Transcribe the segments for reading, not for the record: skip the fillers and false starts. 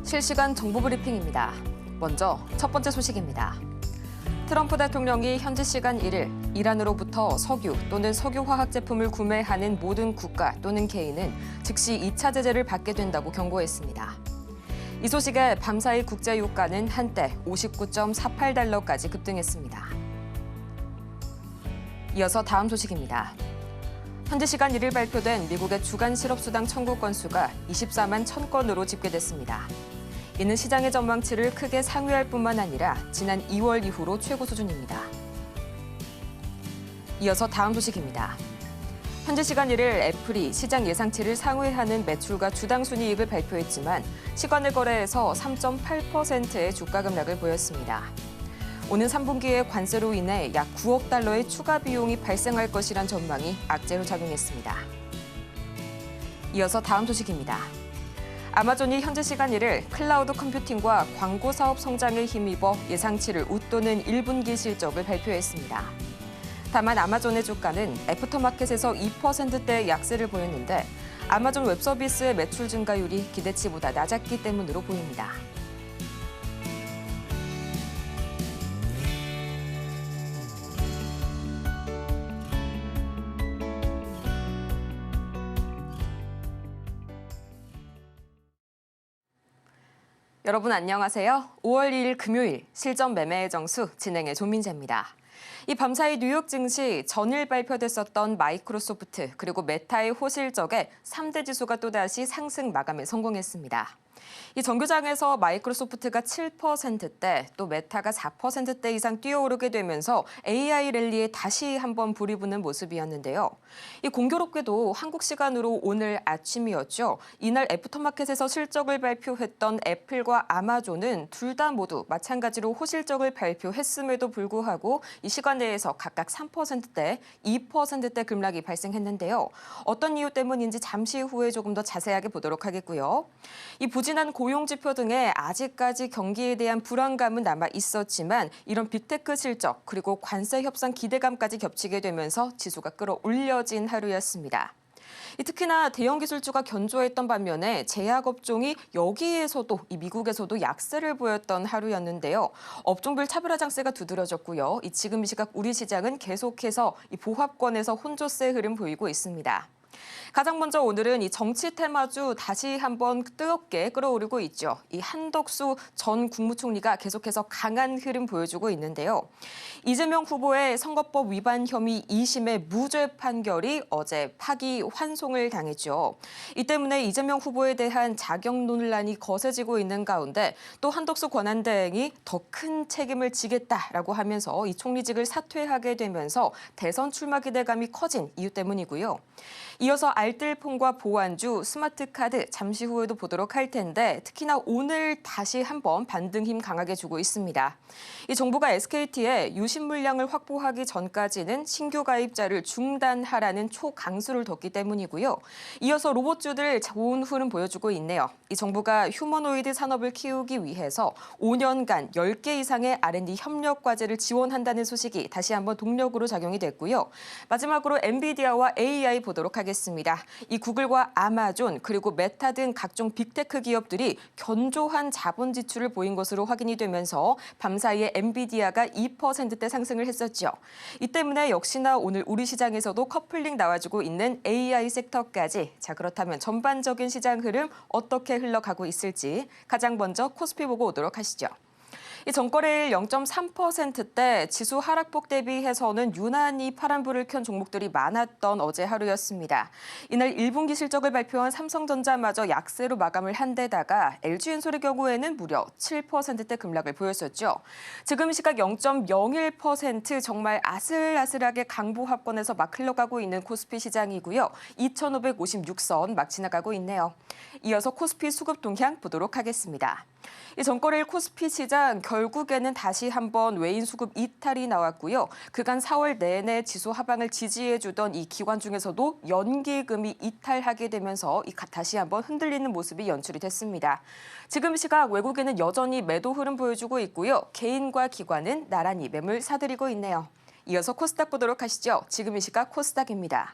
실시간 정보 브리핑입니다. 먼저 첫 번째 소식입니다. 트럼프 대통령이 현지 시간 1일 이란으로부터 석유 또는 석유화학 제품을 구매하는 모든 국가 또는 개인은 즉시 2차 제재를 받게 된다고 경고했습니다. 이 소식에 밤사이 국제유가는 한때 59.48달러까지 급등했습니다. 이어서 다음 소식입니다. 현지 시간 1일 발표된 미국의 주간 실업수당 청구 건수가 24만 1000건으로 집계됐습니다. 이는 시장의 전망치를 크게 상회할 뿐만 아니라 지난 2월 이후로 최고 수준입니다. 이어서 다음 소식입니다. 현지 시간 1일 애플이 시장 예상치를 상회하는 매출과 주당 순이익을 발표했지만 시간을 거래해서 3.8%의 주가 급락을 보였습니다. 오는 3분기에 관세로 인해 약 9억 달러의 추가 비용이 발생할 것이란 전망이 악재로 작용했습니다. 이어서 다음 소식입니다. 아마존이 현지 시간 1일 클라우드 컴퓨팅과 광고 사업 성장에 힘입어 예상치를 웃도는 1분기 실적을 발표했습니다. 다만 아마존의 주가는 애프터마켓에서 2%대의 약세를 보였는데 아마존 웹서비스의 매출 증가율이 기대치보다 낮았기 때문으로 보입니다. 여러분 안녕하세요. 5월 2일 금요일 실전 매매의 정수 진행의 조민재입니다. 이 밤사이 뉴욕 증시 전일 발표됐었던 마이크로소프트 그리고 메타의 호실적에 3대 지수가 또다시 상승 마감에 성공했습니다. 이 정규장에서 마이크로소프트가 7%대 또 메타가 4%대 이상 뛰어오르게 되면서 AI 랠리에 다시 한번 불이 붙는 모습이었는데요. 이 공교롭게도 한국 시간으로 오늘 아침이었죠. 이날 애프터마켓에서 실적을 발표했던 애플과 아마존은 둘 다 모두 마찬가지로 호실적을 발표했음에도 불구하고 이 시간 내에서 각각 3%대, 2%대 급락이 발생했는데요. 어떤 이유 때문인지 잠시 후에 조금 더 자세하게 보도록 하겠고요. 이 부진한 고용지표 등에 아직까지 경기에 대한 불안감은 남아 있었지만 이런 빅테크 실적 그리고 관세 협상 기대감까지 겹치게 되면서 지수가 끌어올려진 하루였습니다. 특히나 대형 기술주가 견조했던 반면에 제약업종이 여기에서도 이 미국에서도 약세를 보였던 하루였는데요. 업종별 차별화 장세가 두드러졌고요. 지금 이 시각 우리 시장은 계속해서 이 보합권에서 혼조세 흐름 보이고 있습니다. 가장 먼저 오늘은 이 정치 테마주 다시 한번 뜨겁게 끌어오르고 있죠. 이 한덕수 전 국무총리가 계속해서 강한 흐름 보여주고 있는데요. 이재명 후보의 선거법 위반 혐의 2심의 무죄 판결이 어제 파기환송을 당했죠. 이 때문에 이재명 후보에 대한 자격 논란이 거세지고 있는 가운데 또 한덕수 권한대행이 더 큰 책임을 지겠다라고 하면서 이 총리직을 사퇴하게 되면서 대선 출마 기대감이 커진 이유 때문이고요. 이어서 알뜰폰과 보안주, 스마트카드 잠시 후에도 보도록 할 텐데 특히나 오늘 다시 한번 반등 힘 강하게 주고 있습니다. 이 정부가 SKT에 유심 물량을 확보하기 전까지는 신규 가입자를 중단하라는 초강수를 뒀기 때문이고요. 이어서 로봇주들 좋은 흐름 보여주고 있네요. 이 정부가 휴머노이드 산업을 키우기 위해서 5년간 10개 이상의 R&D 협력 과제를 지원한다는 소식이 다시 한번 동력으로 작용이 됐고요. 마지막으로 엔비디아와 AI 보도록 하겠습니다. 이 구글과 아마존 그리고 메타 등 각종 빅테크 기업들이 견조한 자본 지출을 보인 것으로 확인이 되면서 밤사이에 엔비디아가 2%대 상승을 했었죠. 이 때문에 역시나 오늘 우리 시장에서도 커플링 나와주고 있는 AI 섹터까지. 자, 그렇다면 전반적인 시장 흐름 어떻게 흘러가고 있을지 가장 먼저 코스피 보고 오도록 하시죠. 이 전거래일 0.3%대 지수 하락폭 대비해서는 유난히 파란불을 켠 종목들이 많았던 어제 하루였습니다. 이날 1분기 실적을 발표한 삼성전자마저 약세로 마감을 한 데다가 LG엔솔의 경우에는 무려 7%대 급락을 보였었죠. 지금 시각 0.01% 정말 아슬아슬하게 강보합권에서 막 흘러가고 있는 코스피 시장이고요. 2,556선 막 지나가고 있네요. 이어서 코스피 수급 동향 보도록 하겠습니다. 이 전거래일 코스피 시장 결국에는 다시 한번 외인 수급 이탈이 나왔고요. 그간 4월 내내 지수 하방을 지지해주던 이 기관 중에서도 연기금이 이탈하게 되면서 다시 한번 흔들리는 모습이 연출이 됐습니다. 지금 시각 외국에는 여전히 매도 흐름 보여주고 있고요. 개인과 기관은 나란히 매물 사들이고 있네요. 이어서 코스닥 보도록 하시죠. 지금 이 시각 코스닥입니다.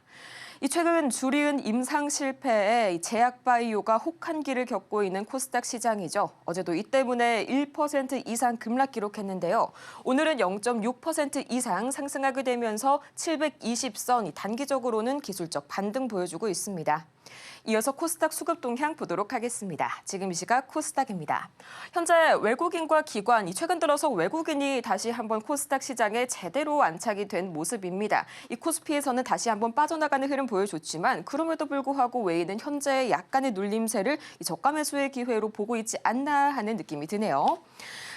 최근 주리은 임상 실패에 제약바이오가 혹한기를 겪고 있는 코스닥 시장이죠. 어제도 이 때문에 1% 이상 급락 기록했는데요. 오늘은 0.6% 이상 상승하게 되면서 720선, 단기적으로는 기술적 반등 보여주고 있습니다. 이어서 코스닥 수급 동향 보도록 하겠습니다. 지금 이 시각 코스닥입니다. 현재 외국인과 기관, 최근 들어서 외국인이 다시 한번 코스닥 시장에 제대로 안착이 된 모습입니다. 이 코스피에서는 다시 한번 빠져나가는 흐름 보여줬지만 그럼에도 불구하고 외인은 현재 약간의 눌림세를 저가 매수의 기회로 보고 있지 않나 하는 느낌이 드네요.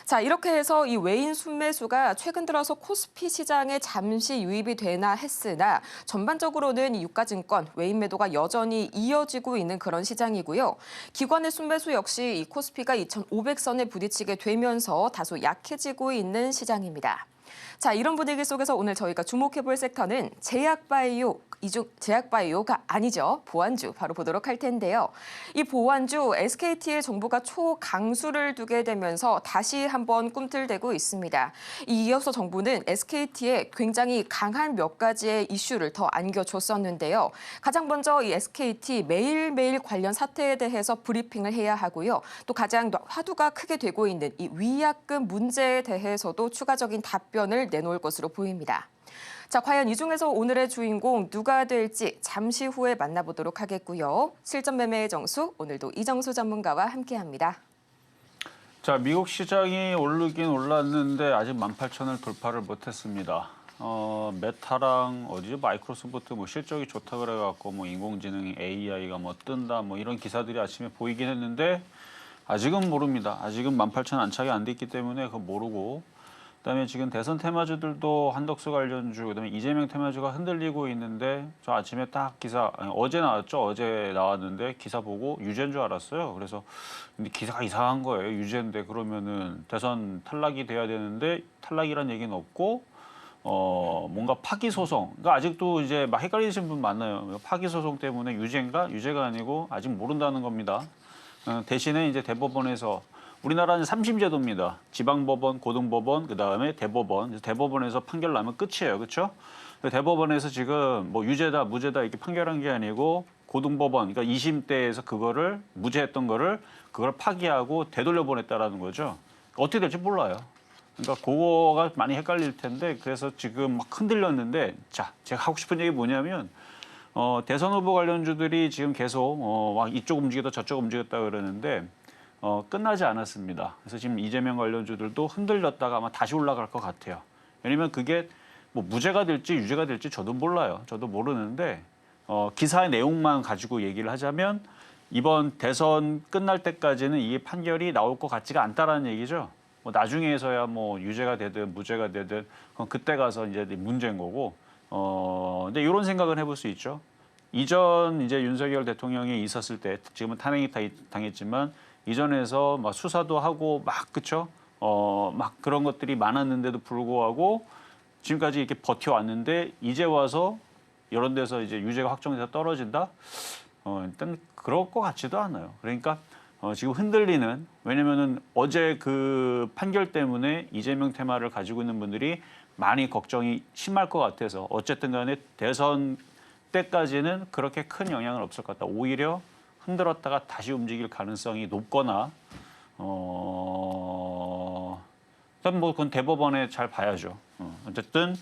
자, 이렇게 해서 이 외인 순매수가 최근 들어서 코스피 시장에 잠시 유입이 되나 했으나 전반적으로는 이 유가증권 외인 매도가 여전히 이어지고 있는 그런 시장이고요. 기관의 순매수 역시 이 코스피가 2,500선에 부딪히게 되면서 다소 약해지고 있는 시장입니다. 자, 이런 분위기 속에서 오늘 저희가 주목해볼 섹터는 제약바이오가 아니죠. 보안주 바로 보도록 할 텐데요. 이 보안주 SKT의 정부가 초강수를 두게 되면서 다시 한번 꿈틀대고 있습니다. 이어서 정부는 SKT에 굉장히 강한 몇 가지의 이슈를 더 안겨줬었는데요. 가장 먼저 이 SKT 매일매일 관련 사태에 대해서 브리핑을 해야 하고요. 또 가장 화두가 크게 되고 있는 이 위약금 문제에 대해서도 추가적인 답변을 내놓을 것으로 보입니다. 자, 과연 이 중에서 오늘의 주인공 누가 될지 잠시 후에 만나보도록 하겠고요. 실전 매매의 정수, 오늘도 이정수 전문가와 함께합니다. 자, 미국 시장이 오르긴 올랐는데 아직 18,000을 돌파를 못했습니다. 메타랑 마이크로소프트 실적이 좋다 그래갖고 인공지능 AI가 뜬다 이런 기사들이 아침에 보이긴 했는데 아직은 모릅니다. 아직은 18,000 안착이 안 됐기 때문에 그거 모르고. 그다음에 지금 대선 테마주들도 한덕수 관련주, 그다음에 이재명 테마주가 흔들리고 있는데 저 아침에 딱 기사 어제 나왔죠. 어제 나왔는데 기사 보고 유죄인 줄 알았어요. 그래서 근데 기사가 이상한 거예요. 유죄인데 그러면은 대선 탈락이 돼야 되는데 탈락이란 얘기는 없고 뭔가 파기 소송. 그러니까 아직도 이제 막 헷갈리시는 분 많아요. 파기 소송 때문에 유죄인가? 유죄가 아니고 아직 모른다는 겁니다. 대신에 이제 대법원에서 우리나라는 3심 제도입니다. 지방법원, 고등법원, 그다음에 대법원. 대법원에서 판결 나면 끝이에요. 그렇죠? 대법원에서 지금 유죄다, 무죄다 이렇게 판결한 게 아니고 고등법원, 그러니까 2심 때에서 그거를 무죄했던 거를 그걸 파기하고 되돌려 보냈다라는 거죠. 어떻게 될지 몰라요. 그러니까 그거가 많이 헷갈릴 텐데 그래서 지금 막 흔들렸는데 자, 제가 하고 싶은 얘기 뭐냐면 대선 후보 관련주들이 지금 계속 막 이쪽 움직였다 저쪽 움직였다 그러는데 끝나지 않았습니다. 그래서 지금 이재명 관련주들도 흔들렸다가 아마 다시 올라갈 것 같아요. 왜냐면 그게 무죄가 될지 유죄가 될지 저도 몰라요. 저도 모르는데 기사의 내용만 가지고 얘기를 하자면 이번 대선 끝날 때까지는 이게 판결이 나올 것 같지가 않다라는 얘기죠. 나중에서야 유죄가 되든 무죄가 되든 그건 그때 가서 이제 문제인 거고. 근데 이런 생각은 해볼 수 있죠. 이전 이제 윤석열 대통령이 있었을 때 지금은 탄핵이 당했지만 이전에서 수사도 하고 그쵸? 막 그런 것들이 많았는데도 불구하고 지금까지 이렇게 버텨왔는데 이제 와서 이런 데서 이제 유죄가 확정돼서 떨어진다? 일단 그럴 것 같지도 않아요. 그러니까 지금 흔들리는 왜냐면은 어제 그 판결 때문에 이재명 테마를 가지고 있는 분들이 많이 걱정이 심할 것 같아서 어쨌든 간에 대선 때까지는 그렇게 큰 영향은 없을 것 같다. 오히려 흔들었다가 다시 움직일 가능성이 높거나 일단 그건 대법원에 잘 봐야죠. 어쨌든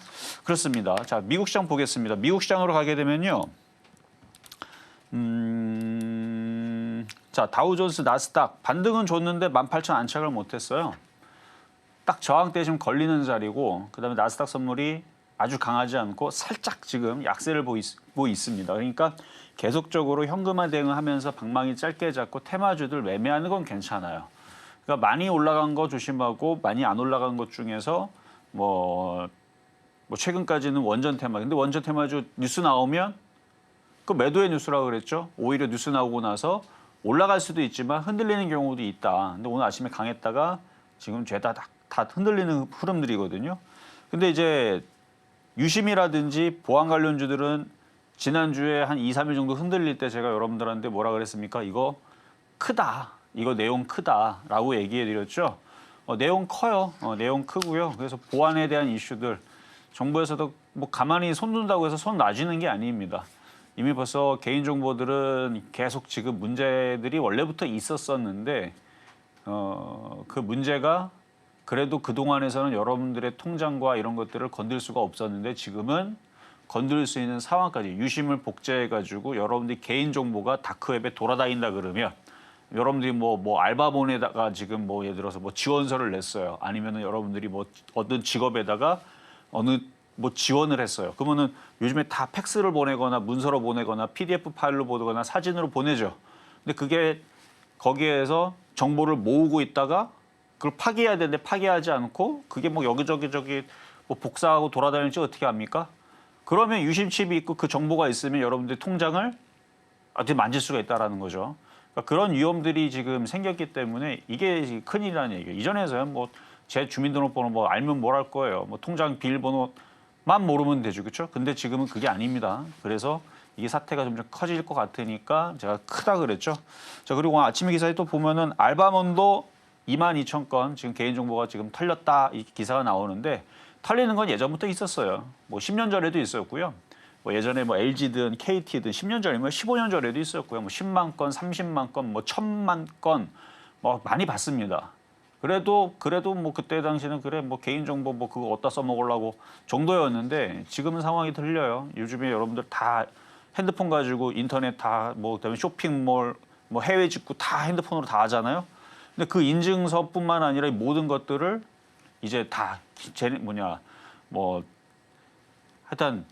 그렇습니다. 자, 미국 시장 보겠습니다. 미국 시장으로 가게 되면요. 자, 다우존스, 나스닥 반등은 줬는데 18,000 안착을 못했어요. 딱 저항대 지금 걸리는 자리고 그다음에 나스닥 선물이 아주 강하지 않고 살짝 지금 약세를 보이고 있습니다. 그러니까 계속적으로 현금화 대응하면서 방망이 짧게 잡고 테마주들 매매하는 건 괜찮아요. 그러니까 많이 올라간 거 조심하고 많이 안 올라간 것 중에서 최근까지는 원전 테마. 근데 원전 테마주 뉴스 나오면 그 매도의 뉴스라고 그랬죠. 오히려 뉴스 나오고 나서 올라갈 수도 있지만 흔들리는 경우도 있다. 근데 오늘 아침에 강했다가 지금 죄다 다 흔들리는 흐름들이거든요. 근데 이제 유심이라든지 보안 관련주들은 지난주에 한 2, 3일 정도 흔들릴 때 제가 여러분들한테 뭐라 그랬습니까? 이거 크다. 이거 내용 크다라고 얘기해 드렸죠. 내용 커요. 내용 크고요. 그래서 보안에 대한 이슈들 정부에서도 뭐 가만히 손 둔다고 해서 손 놔주는 게 아닙니다. 이미 벌써 개인정보들은 계속 지금 문제들이 원래부터 있었었는데 그 문제가 그래도 그동안에서는 여러분들의 통장과 이런 것들을 건들 수가 없었는데 지금은 건들 수 있는 상황까지 유심을 복제해가지고 여러분들이 개인정보가 다크웹에 돌아다닌다 그러면 여러분들이 뭐 알바몬에다가 지금 뭐 예를 들어서 뭐 지원서를 냈어요. 아니면은 여러분들이 뭐 어떤 직업에다가 어느 뭐 지원을 했어요. 그러면은 요즘에 다 팩스를 보내거나 문서로 보내거나 PDF 파일로 보내거나 사진으로 보내죠. 근데 그게 거기에서 정보를 모으고 있다가 그걸 파기해야 되는데 파기하지 않고 그게 뭐 여기저기 뭐 복사하고 돌아다닐지 어떻게 합니까? 그러면 유심칩이 있고 그 정보가 있으면 여러분들 통장을 어떻게 만질 수가 있다라는 거죠. 그러니까 그런 위험들이 지금 생겼기 때문에 이게 큰일이라는 얘기예요. 이전에서요, 뭐 제 주민등록번호 뭐 알면 뭘 할 거예요. 뭐 통장 비밀번호만 모르면 되죠, 그렇죠? 근데 지금은 그게 아닙니다. 그래서 이게 사태가 점점 커질 것 같으니까 제가 크다 그랬죠. 자, 그리고 오늘 아침에 기사에 또 보면은 알바몬도 22,000건 지금 개인정보가 지금 털렸다 이 기사가 나오는데 털리는 건 예전부터 있었어요. 뭐 10년 전에도 있었고요. 뭐 예전에 뭐 LG든 KT든 10년 전이면 15년 전에도 있었고요. 뭐 10만 건, 30만 건, 뭐 1,000만 건 뭐 많이 봤습니다. 그래도 뭐 그때 당시는 그래 뭐 개인정보 뭐 그거 어디다 써먹으려고 정도였는데 지금은 상황이 틀려요. 요즘에 여러분들 다 핸드폰 가지고 인터넷 다 뭐 그다음에 쇼핑몰 뭐 해외 직구 다 핸드폰으로 다 하잖아요. 근데 그 인증서뿐만 아니라 이 모든 것들을 이제 다 뭐 하여튼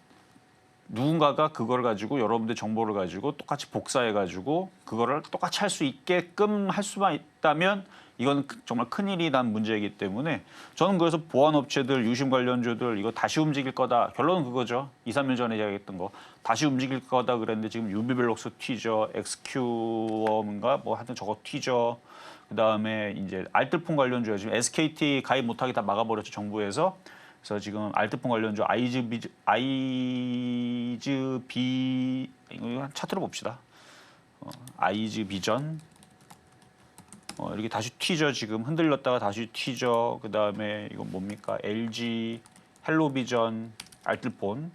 누군가가 그걸 가지고 여러분들 정보를 가지고 똑같이 복사해 가지고 그거를 똑같이 할 수 있게끔 할 수만 있다면 이건 정말 큰일이 난 문제이기 때문에 저는 그래서 보안업체들, 유심 관련주들 이거 다시 움직일 거다. 결론은 그거죠. 2, 3년 전에 이야기했던 거. 다시 움직일 거다 그랬는데 지금 유비벨록스 튀죠. XQ인가 뭐 하여튼 저거 튀죠. 그다음에 이제 알뜰폰 관련주가 지금 SKT 가입 못하게 다 막아버렸죠. 정부에서. 그래서 지금 알뜰폰 관련주 아이즈비 이거 차트로 봅시다. 아이즈비전 이렇게 다시 튀죠. 지금 흔들렸다가 다시 튀죠. 그다음에 이건 뭡니까? LG 헬로비전 알뜰폰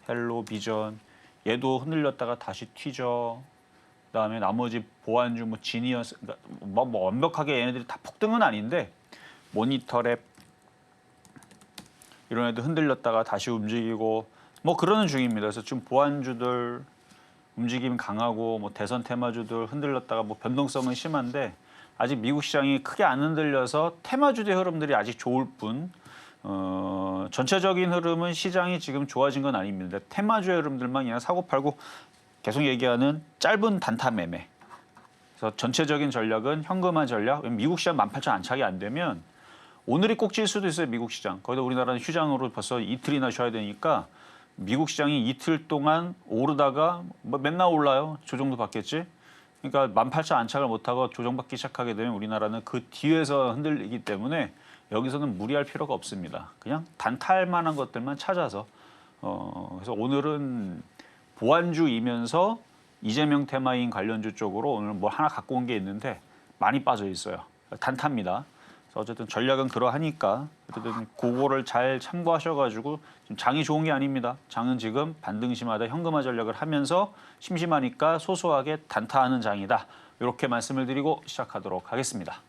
헬로비전 얘도 흔들렸다가 다시 튀죠. 그다음에 나머지 보안주 뭐 지니어스 뭐 완벽하게 얘네들이 다 폭등은 아닌데 모니터랩 이런 애들 흔들렸다가 다시 움직이고 뭐 그러는 중입니다. 그래서 지금 보안주들 움직임 강하고 뭐 대선 테마주들 흔들렸다가 뭐 변동성은 심한데 아직 미국 시장이 크게 안 흔들려서 테마주의 흐름들이 아직 좋을 뿐 전체적인 흐름은 시장이 지금 좋아진 건 아닙니다. 테마주의 흐름들만 그냥 사고 팔고 계속 얘기하는 짧은 단타 매매. 그래서 전체적인 전략은 현금화 전략. 미국 시장 18,000 안착이 안 되면 오늘이 꼭질 수도 있어요. 미국 시장. 거기다 우리나라는 휴장으로 벌써 이틀이나 쉬어야 되니까 미국 시장이 이틀 동안 오르다가 뭐 맨날 올라요. 조정도 받겠지. 그러니까 18,000 안착을 못하고 조정받기 시작하게 되면 우리나라는 그 뒤에서 흔들리기 때문에 여기서는 무리할 필요가 없습니다. 그냥 단타할 만한 것들만 찾아서 그래서 오늘은 보안주이면서 이재명 테마인 관련주 쪽으로 오늘 뭐 하나 갖고 온 게 있는데 많이 빠져 있어요. 단타입니다. 어쨌든 전략은 그러하니까 어쨌든 그거를 잘 참고하셔가지고 지금 장이 좋은 게 아닙니다. 장은 지금 반등심하다 현금화 전략을 하면서 심심하니까 소소하게 단타하는 장이다. 이렇게 말씀을 드리고 시작하도록 하겠습니다.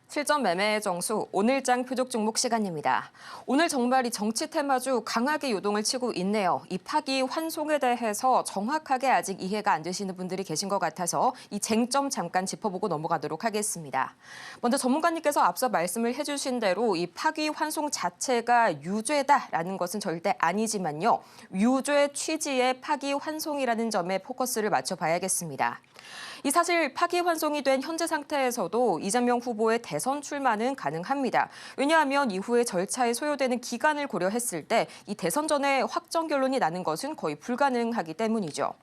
실전 매매의 정수 오늘장 표적 종목 시간입니다. 오늘 정말 이 정치 테마주 강하게 요동을 치고 있네요. 이 파기 환송에 대해서 정확하게 아직 이해가 안 되시는 분들이 계신 것 같아서 이 쟁점 잠깐 짚어보고 넘어가도록 하겠습니다. 먼저 전문가님께서 앞서 말씀을 해주신 대로 이 파기 환송 자체가 유죄다라는 것은 절대 아니지만요. 유죄 취지의 파기 환송이라는 점에 포커스를 맞춰봐야겠습니다. 이 사실 파기 환송이 된 현재 상태에서도 이재명 후보의 대선 출마는 가능합니다. 왜냐하면 이후에 절차에 소요되는 기간을 고려했을 때 이 대선 전에 확정 결론이 나는 것은 거의 불가능하기 때문이죠.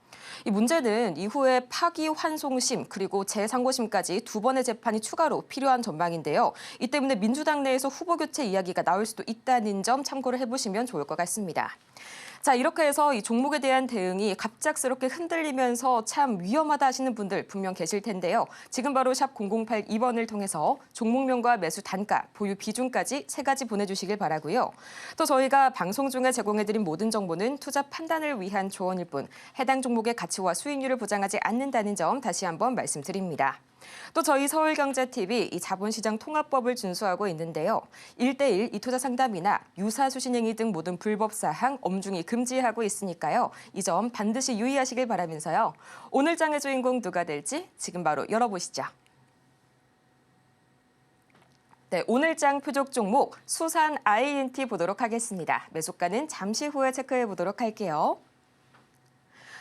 이 문제는 이후에 파기 환송심 그리고 재상고심까지 두 번의 재판이 추가로 필요한 전망인데요. 이 때문에 민주당 내에서 후보 교체 이야기가 나올 수도 있다는 점 참고를 해보시면 좋을 것 같습니다. 자, 이렇게 해서 이 종목에 대한 대응이 갑작스럽게 흔들리면서 참 위험하다 하시는 분들 분명 계실 텐데요. 지금 바로 샵 0082번을 통해서 종목명과 매수 단가, 보유 비중까지 세 가지 보내주시길 바라고요. 또 저희가 방송 중에 제공해드린 모든 정보는 투자 판단을 위한 조언일 뿐 해당 종목의 가치와 수익률을 보장하지 않는다는 점 다시 한번 말씀드립니다. 또 저희 서울경제TV 이 자본시장 통합법을 준수하고 있는데요. 1:1 이 투자 상담이나 유사수신행위 등 모든 불법 사항 엄중히 금지하고 있으니까요. 이 점 반드시 유의하시길 바라면서요. 오늘 장의 주인공 누가 될지 지금 바로 열어보시죠. 네, 오늘 장 표적 종목 수산 INT 보도록 하겠습니다. 매수가는 잠시 후에 체크해 보도록 할게요.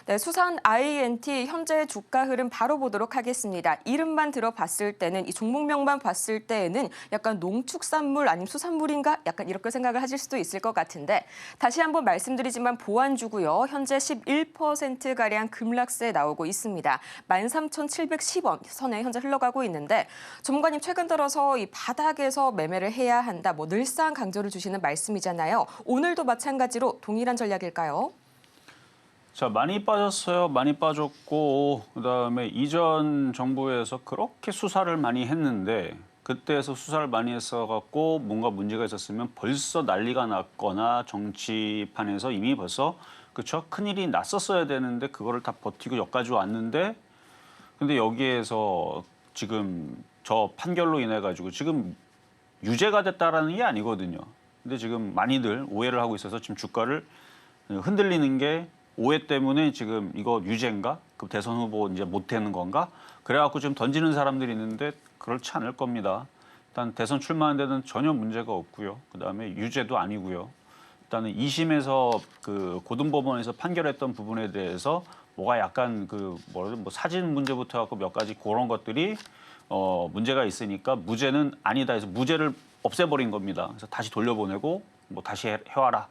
네, 수산 INT 현재 주가 흐름 바로 보도록 하겠습니다. 이름만 들어봤을 때는 이 종목명만 봤을 때에는 약간 농축산물 아니면 수산물인가? 약간 이렇게 생각을 하실 수도 있을 것 같은데 다시 한번 말씀드리지만 보완주고요. 현재 11%가량 급락세 나오고 있습니다. 13,710원 선에 현재 흘러가고 있는데 전문가님 최근 들어서 이 바닥에서 매매를 해야 한다. 뭐 늘상 강조를 주시는 말씀이잖아요. 오늘도 마찬가지로 동일한 전략일까요? 자, 많이 빠졌어요. 많이 빠졌고 그다음에 이전 정부에서 그렇게 수사를 많이 했는데 그때에서 수사를 많이 했어갖고 뭔가 문제가 있었으면 벌써 난리가 났거나 정치판에서 이미 벌써 그렇죠? 큰일이 났었어야 되는데 그거를 다 버티고 여기까지 왔는데 근데 여기에서 지금 저 판결로 인해 가지고 지금 유죄가 됐다라는 게 아니거든요. 근데 지금 많이들 오해를 하고 있어서 지금 주가를 흔들리는 게 오해 때문에 지금 이거 유죄인가? 그 대선 후보 이제 못 되는 건가? 그래갖고 지금 던지는 사람들이 있는데 그렇지 않을 겁니다. 일단 대선 출마하는 데는 전혀 문제가 없고요. 그다음에 유죄도 아니고요. 일단은 2심에서 그 고등법원에서 판결했던 부분에 대해서 뭐가 약간 그 뭐 사진 문제부터 갖고 몇 가지 그런 것들이 문제가 있으니까 무죄는 아니다 해서 무죄를 없애버린 겁니다. 그래서 다시 돌려보내고 뭐 다시 해와라.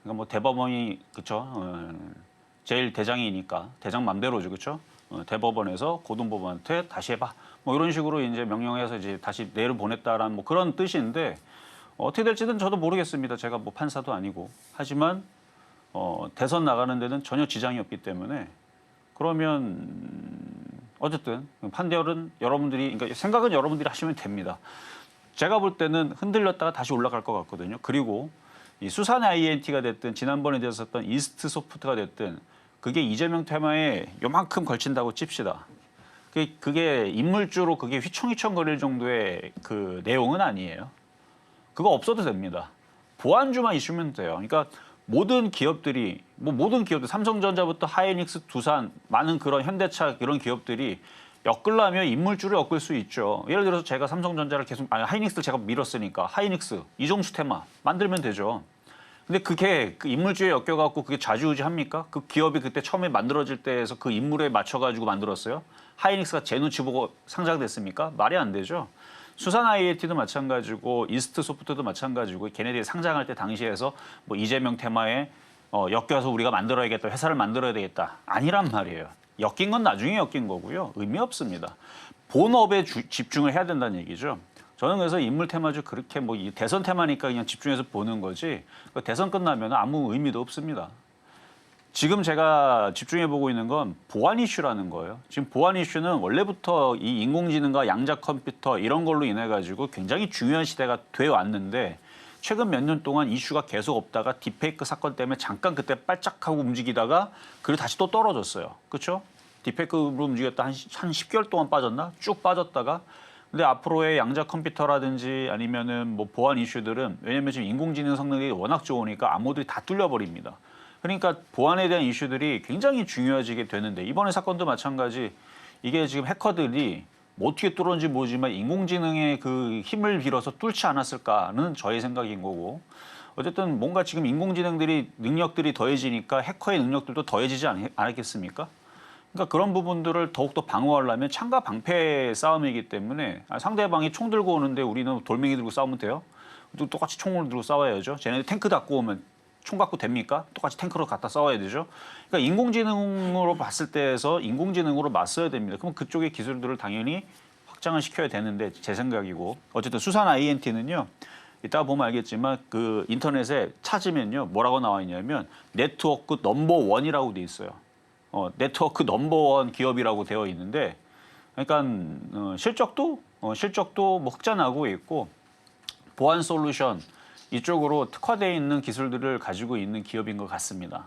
그러니까 뭐 대법원이 그렇죠. 제일 대장이니까 대장 맘대로죠, 그렇죠? 대법원에서 고등법원한테 다시 해봐. 뭐 이런 식으로 이제 명령해서 이제 다시 내를 보냈다라는 뭐 그런 뜻인데 어떻게 될지는 저도 모르겠습니다. 제가 뭐 판사도 아니고 하지만 대선 나가는 데는 전혀 지장이 없기 때문에 그러면 어쨌든 판결은 여러분들이 그러니까 생각은 여러분들이 하시면 됩니다. 제가 볼 때는 흔들렸다가 다시 올라갈 것 같거든요. 그리고 이 수산 INT가 됐든 지난번에 됐었던 이스트 소프트가 됐든 그게 이재명 테마에 요만큼 걸친다고 칩시다. 그게 인물주로 그게 휘청휘청거릴 정도의 그 내용은 아니에요. 그거 없어도 됩니다. 보안주만 있으면 돼요. 그러니까 모든 기업들이 모든 기업들 삼성전자부터 하이닉스, 두산 많은 그런 현대차 이런 기업들이 엮으려면 인물주를 엮을 수 있죠. 예를 들어서 제가 삼성전자를 하이닉스를 제가 밀었으니까 하이닉스, 이종수 테마 만들면 되죠. 근데 그게 그 인물주에 엮여갖고 그게 좌지우지합니까? 그 기업이 그때 처음에 만들어질 때에서 그 인물에 맞춰가지고 만들었어요. 하이닉스가 제 눈치 보고 상장됐습니까? 말이 안 되죠. 수산 INT도 마찬가지고 이스트 소프트도 마찬가지고 걔네들이 상장할 때 당시에서 뭐 이재명 테마에 엮여서 우리가 만들어야겠다, 회사를 만들어야 되겠다. 아니란 말이에요. 엮인 건 나중에 엮인 거고요. 의미 없습니다. 본업에 집중을 해야 된다는 얘기죠. 저는 그래서 인물 테마주 그렇게 뭐 이 대선 테마니까 그냥 집중해서 보는 거지 대선 끝나면 아무 의미도 없습니다. 지금 제가 집중해 보고 있는 건 보안 이슈라는 거예요. 지금 보안 이슈는 원래부터 이 인공지능과 양자 컴퓨터 이런 걸로 인해 가지고 굉장히 중요한 시대가 돼 왔는데 최근 몇 년 동안 이슈가 계속 없다가 딥페이크 사건 때문에 잠깐 그때 빨짝하고 움직이다가 그리고 다시 또 떨어졌어요. 그렇죠? 딥페이크로 움직였다 한 10개월 동안 빠졌나? 쭉 빠졌다가 근데 앞으로의 양자 컴퓨터라든지 아니면은 뭐 보안 이슈들은 왜냐면 지금 인공지능 성능이 워낙 좋으니까 암호들이 다 뚫려버립니다. 그러니까 보안에 대한 이슈들이 굉장히 중요해지게 되는데 이번에 사건도 마찬가지 이게 지금 해커들이 뭐 어떻게 뚫었는지 모르지만 인공지능의 그 힘을 빌어서 뚫지 않았을까는 저의 생각인 거고 어쨌든 뭔가 지금 인공지능들이 능력들이 더해지니까 해커의 능력들도 더해지지 않았겠습니까? 그러니까 그런 부분들을 더욱더 방어하려면 창과 방패의 싸움이기 때문에 상대방이 총 들고 오는데 우리는 돌멩이 들고 싸우면 돼요? 똑같이 총을 들고 싸워야죠. 쟤네들 탱크 갖고 오면 총 갖고 됩니까? 똑같이 탱크로 갖다 싸워야 되죠. 그러니까 인공지능으로 봤을 때에서 인공지능으로 맞서야 됩니다. 그럼 그쪽의 기술들을 당연히 확장을 시켜야 되는데 제 생각이고 어쨌든 수산 INT는요. 이따가 보면 알겠지만 그 인터넷에 찾으면요 뭐라고 나와 있냐면 네트워크 넘버 원이라고 돼 있어요. 네트워크 넘버 원 기업이라고 되어 있는데, 그러니까 실적도 뭐 흑자나고 있고 보안 솔루션 이쪽으로 특화되어 있는 기술들을 가지고 있는 기업인 것 같습니다.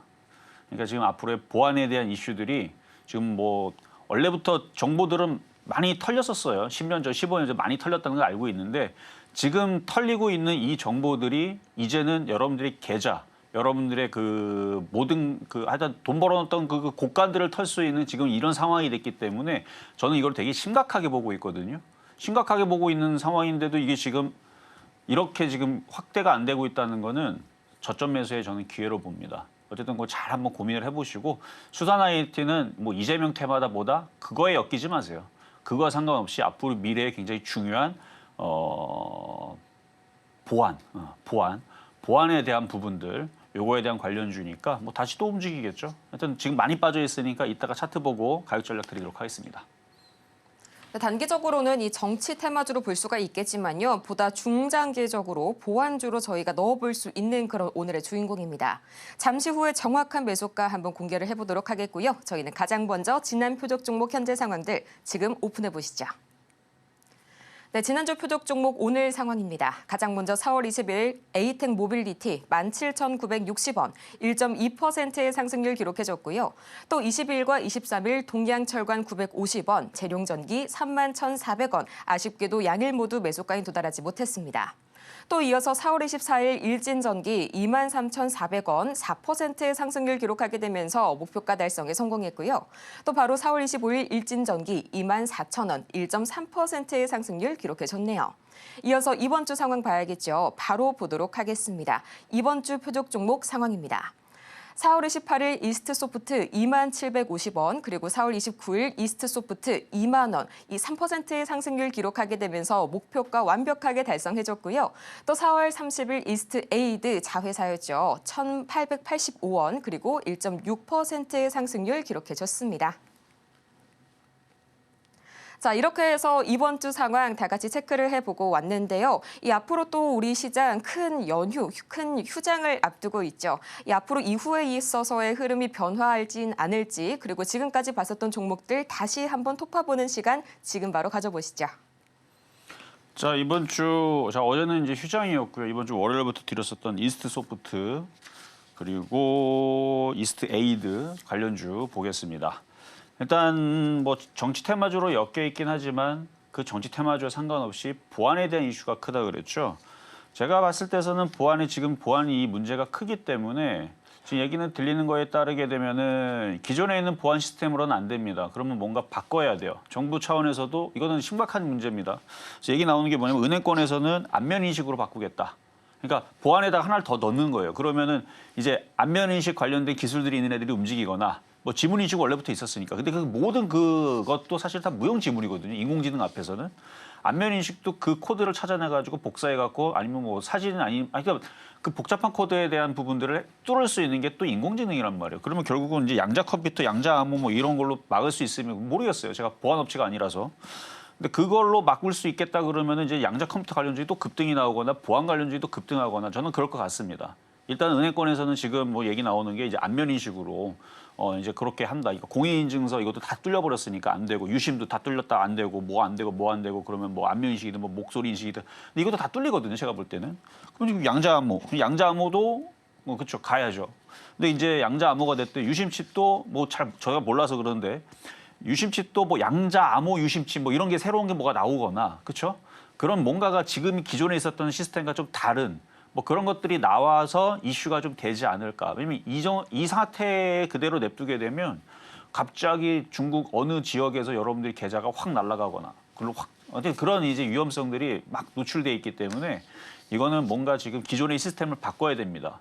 그러니까 지금 앞으로의 보안에 대한 이슈들이 지금 뭐 원래부터 정보들은 많이 털렸었어요. 10년 전, 15년 전 많이 털렸다는 걸 알고 있는데 지금 털리고 있는 이 정보들이 이제는 여러분들의 계좌, 여러분들의 그 모든 그 하여튼 돈 벌어놨던 그 곳간들을 털 수 있는 지금 이런 상황이 됐기 때문에 저는 이걸 되게 심각하게 보고 있거든요. 심각하게 보고 있는 상황인데도 이게 지금 이렇게 지금 확대가 안 되고 있다는 거는 저점 매수에 저는 기회로 봅니다. 어쨌든 그거 잘 한번 고민을 해보시고 수산 IT는 뭐 이재명 테마다 뭐다 그거에 엮이지 마세요. 그거와 상관없이 앞으로 미래에 굉장히 중요한 보안에 대한 부분들 요거에 대한 관련주니까 뭐 다시 또 움직이겠죠. 하여튼 지금 많이 빠져 있으니까 이따가 차트 보고 가격 전략 드리도록 하겠습니다. 단기적으로는 이 정치 테마주로 볼 수가 있겠지만요. 보다 중장기적으로 보완주로 저희가 넣어볼 수 있는 그런 오늘의 주인공입니다. 잠시 후에 정확한 매수가 한번 공개를 해보도록 하겠고요. 저희는 가장 먼저 지난 표적 종목 현재 상황들 지금 오픈해 보시죠. 네, 지난주 표적 종목 오늘 상황입니다. 가장 먼저 4월 20일 에이텍 모빌리티 17,960원, 1.2%의 상승률 기록해줬고요. 또 20일과 23일 동양철관 950원, 재룡전기 31,400원, 아쉽게도 양일 모두 매수가에 도달하지 못했습니다. 또 이어서 4월 24일 일진전기 23,400원, 4%의 상승률 기록하게 되면서 목표가 달성에 성공했고요. 또 바로 4월 25일 일진전기 24,000원, 1.3%의 상승률 기록해줬네요. 이어서 이번 주 상황 봐야겠죠. 바로 보도록 하겠습니다. 이번 주 표적 종목 상황입니다. 4월 28일 이스트소프트 2750원, 그리고 4월 29일 이스트소프트 2만 원, 이 3%의 상승률 기록하게 되면서 목표가 완벽하게 달성해줬고요. 또 4월 30일 이스트에이드 자회사였죠. 1885원, 그리고 1.6%의 상승률 기록해줬습니다. 자, 이렇게 해서 이번 주 상황 다 같이 체크를 해보고 왔는데요. 이 앞으로 또 우리 시장 큰 연휴, 큰 휴장을 앞두고 있죠. 이 앞으로 이후에 있어서의 흐름이 변화할진 않을지, 그리고 지금까지 봤었던 종목들 다시 한번 톱파보는 시간 지금 바로 가져보시죠. 자, 이번 주 어제는 이제 휴장이었고요. 이번 주 월요일부터 드렸었던 이스트소프트 그리고 이스트에이드 관련주 보겠습니다. 일단 뭐 정치 테마주로 엮여 있긴 하지만 그 정치 테마주와 상관없이 보안에 대한 이슈가 크다 그랬죠. 제가 봤을 때서는 보안이 문제가 크기 때문에 지금 얘기는 들리는 거에 따르게 되면은 기존에 있는 보안 시스템으로는 안 됩니다. 그러면 뭔가 바꿔야 돼요. 정부 차원에서도 이거는 심각한 문제입니다. 그래서 얘기 나오는 게 뭐냐면 은행권에서는 안면 인식으로 바꾸겠다. 그러니까 보안에다가 하나를 더 넣는 거예요. 그러면은 이제 안면 인식 관련된 기술들이 있는 애들이 움직이거나 뭐 지문 인식 원래부터 있었으니까. 근데 그 모든 그것도 사실 다 무형 지문이거든요. 인공지능 앞에서는. 안면 인식도 그 코드를 찾아내 가지고 복사해 갖고 아니면 뭐 사진 그러니까 그 복잡한 코드에 대한 부분들을 뚫을 수 있는 게 또 인공지능이란 말이에요. 그러면 결국은 이제 양자 컴퓨터, 양자 암호 뭐 이런 걸로 막을 수 있으면 모르겠어요. 제가 보안 업체가 아니라서. 근데 그걸로 막을 수 있겠다 그러면은 이제 양자 컴퓨터 관련주이 또 급등이 나오거나 보안 관련주이 또 급등하거나 저는 그럴 것 같습니다. 일단 은행권에서는 지금 뭐 얘기 나오는 게 이제 안면 인식으로 이제 그렇게 한다. 이거 공인인증서 이것도 다 뚫려버렸으니까 안 되고 유심도 다 뚫렸다 안 되고 뭐 안 되고 그러면 뭐 안면 인식이든 뭐 목소리 인식이든 근데 이것도 다 뚫리거든요. 제가 볼 때는. 그럼 지금 양자암호도 뭐 그렇죠 가야죠. 근데 이제 양자암호가 됐든 유심칩도 뭐 잘 저희가 몰라서 그러는데 유심칩도 뭐 양자암호 유심칩 뭐 이런 게 새로운 게 뭐가 나오거나 그렇죠? 그런 뭔가가 지금 기존에 있었던 시스템과 좀 다른 뭐 그런 것들이 나와서 이슈가 좀 되지 않을까. 왜냐면 이 사태 그대로 냅두게 되면 갑자기 중국 어느 지역에서 여러분들이 계좌가 확 날아가거나 그런 이제 위험성들이 막 노출돼 있기 때문에 이거는 뭔가 지금 기존의 시스템을 바꿔야 됩니다.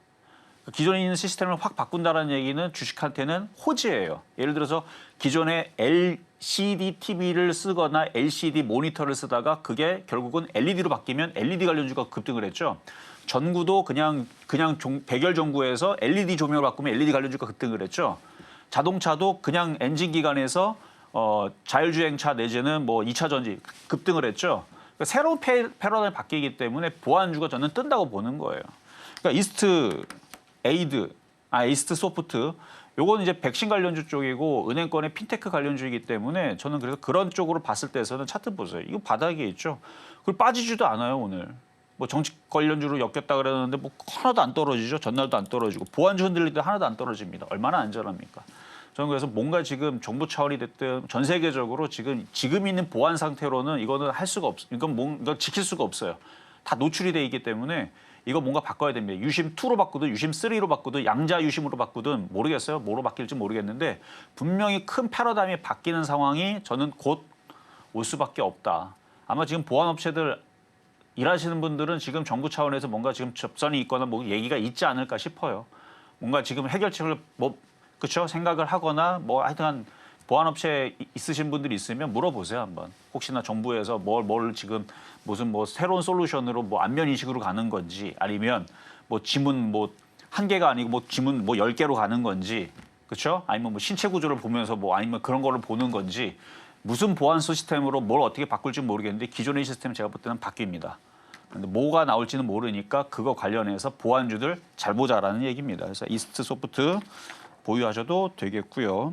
기존에 있는 시스템을 확 바꾼다는 얘기는 주식한테는 호재예요. 예를 들어서 기존에 LCD TV를 쓰거나 LCD 모니터를 쓰다가 그게 결국은 LED로 바뀌면 LED 관련주가 급등을 했죠. 전구도 그냥 백열 전구에서 LED 조명을 바꾸면 LED 관련주가 급등을 했죠. 자동차도 그냥 엔진 기관에서 자율주행차 내지는 뭐 2차 전지 급등을 했죠. 그러니까 새로운 패러다임이 바뀌기 때문에 보안주가 저는 뜬다고 보는 거예요. 그러니까 이스트 소프트 요건 이제 백신 관련주 쪽이고 은행권의 핀테크 관련주이기 때문에 저는 그래서 그런 쪽으로 봤을 때에서는 차트 보세요. 이거 바닥에 있죠. 그리고 빠지지도 않아요 오늘. 뭐 정치 관련주로 엮였다 그랬는데 뭐 하나도 안 떨어지죠. 전날도 안 떨어지고 보안주 흔들릴 때 하나도 안 떨어집니다. 얼마나 안전합니까? 저는 그래서 뭔가 지금 정부 차원이 됐든 전 세계적으로 지금 있는 보안 상태로는 이거는 할 수가 이건 지킬 수가 없어요. 다 노출이 돼 있기 때문에 이거 뭔가 바꿔야 됩니다. 유심 2로 바꾸든 유심 3로 바꾸든 양자 유심으로 바꾸든 모르겠어요. 뭐로 바뀔지 모르겠는데 분명히 큰 패러다임이 바뀌는 상황이 저는 곧 올 수밖에 없다. 아마 지금 보안업체들 일하시는 분들은 지금 정부 차원에서 뭔가 지금 접선이 있거나 뭐 얘기가 있지 않을까 싶어요. 뭔가 지금 해결책을 그렇죠? 생각을 하거나 뭐 하여튼 보안업체 있으신 분들이 있으면 물어보세요 한번. 혹시나 정부에서 뭘 지금 무슨 뭐 새로운 솔루션으로 뭐 안면 인식으로 가는 건지 아니면 뭐 지문 뭐 한 개가 아니고 뭐 지문 뭐 10개로 가는 건지 그렇죠? 아니면 뭐 신체 구조를 보면서 뭐 아니면 그런 거를 보는 건지 무슨 보안 시스템으로 뭘 어떻게 바꿀지 모르겠는데 기존의 시스템 제가 볼 때는 바뀝니다. 근데 뭐가 나올지는 모르니까 그거 관련해서 보안주들 잘 보자라는 얘기입니다. 그래서 이스트 소프트 보유하셔도 되겠고요.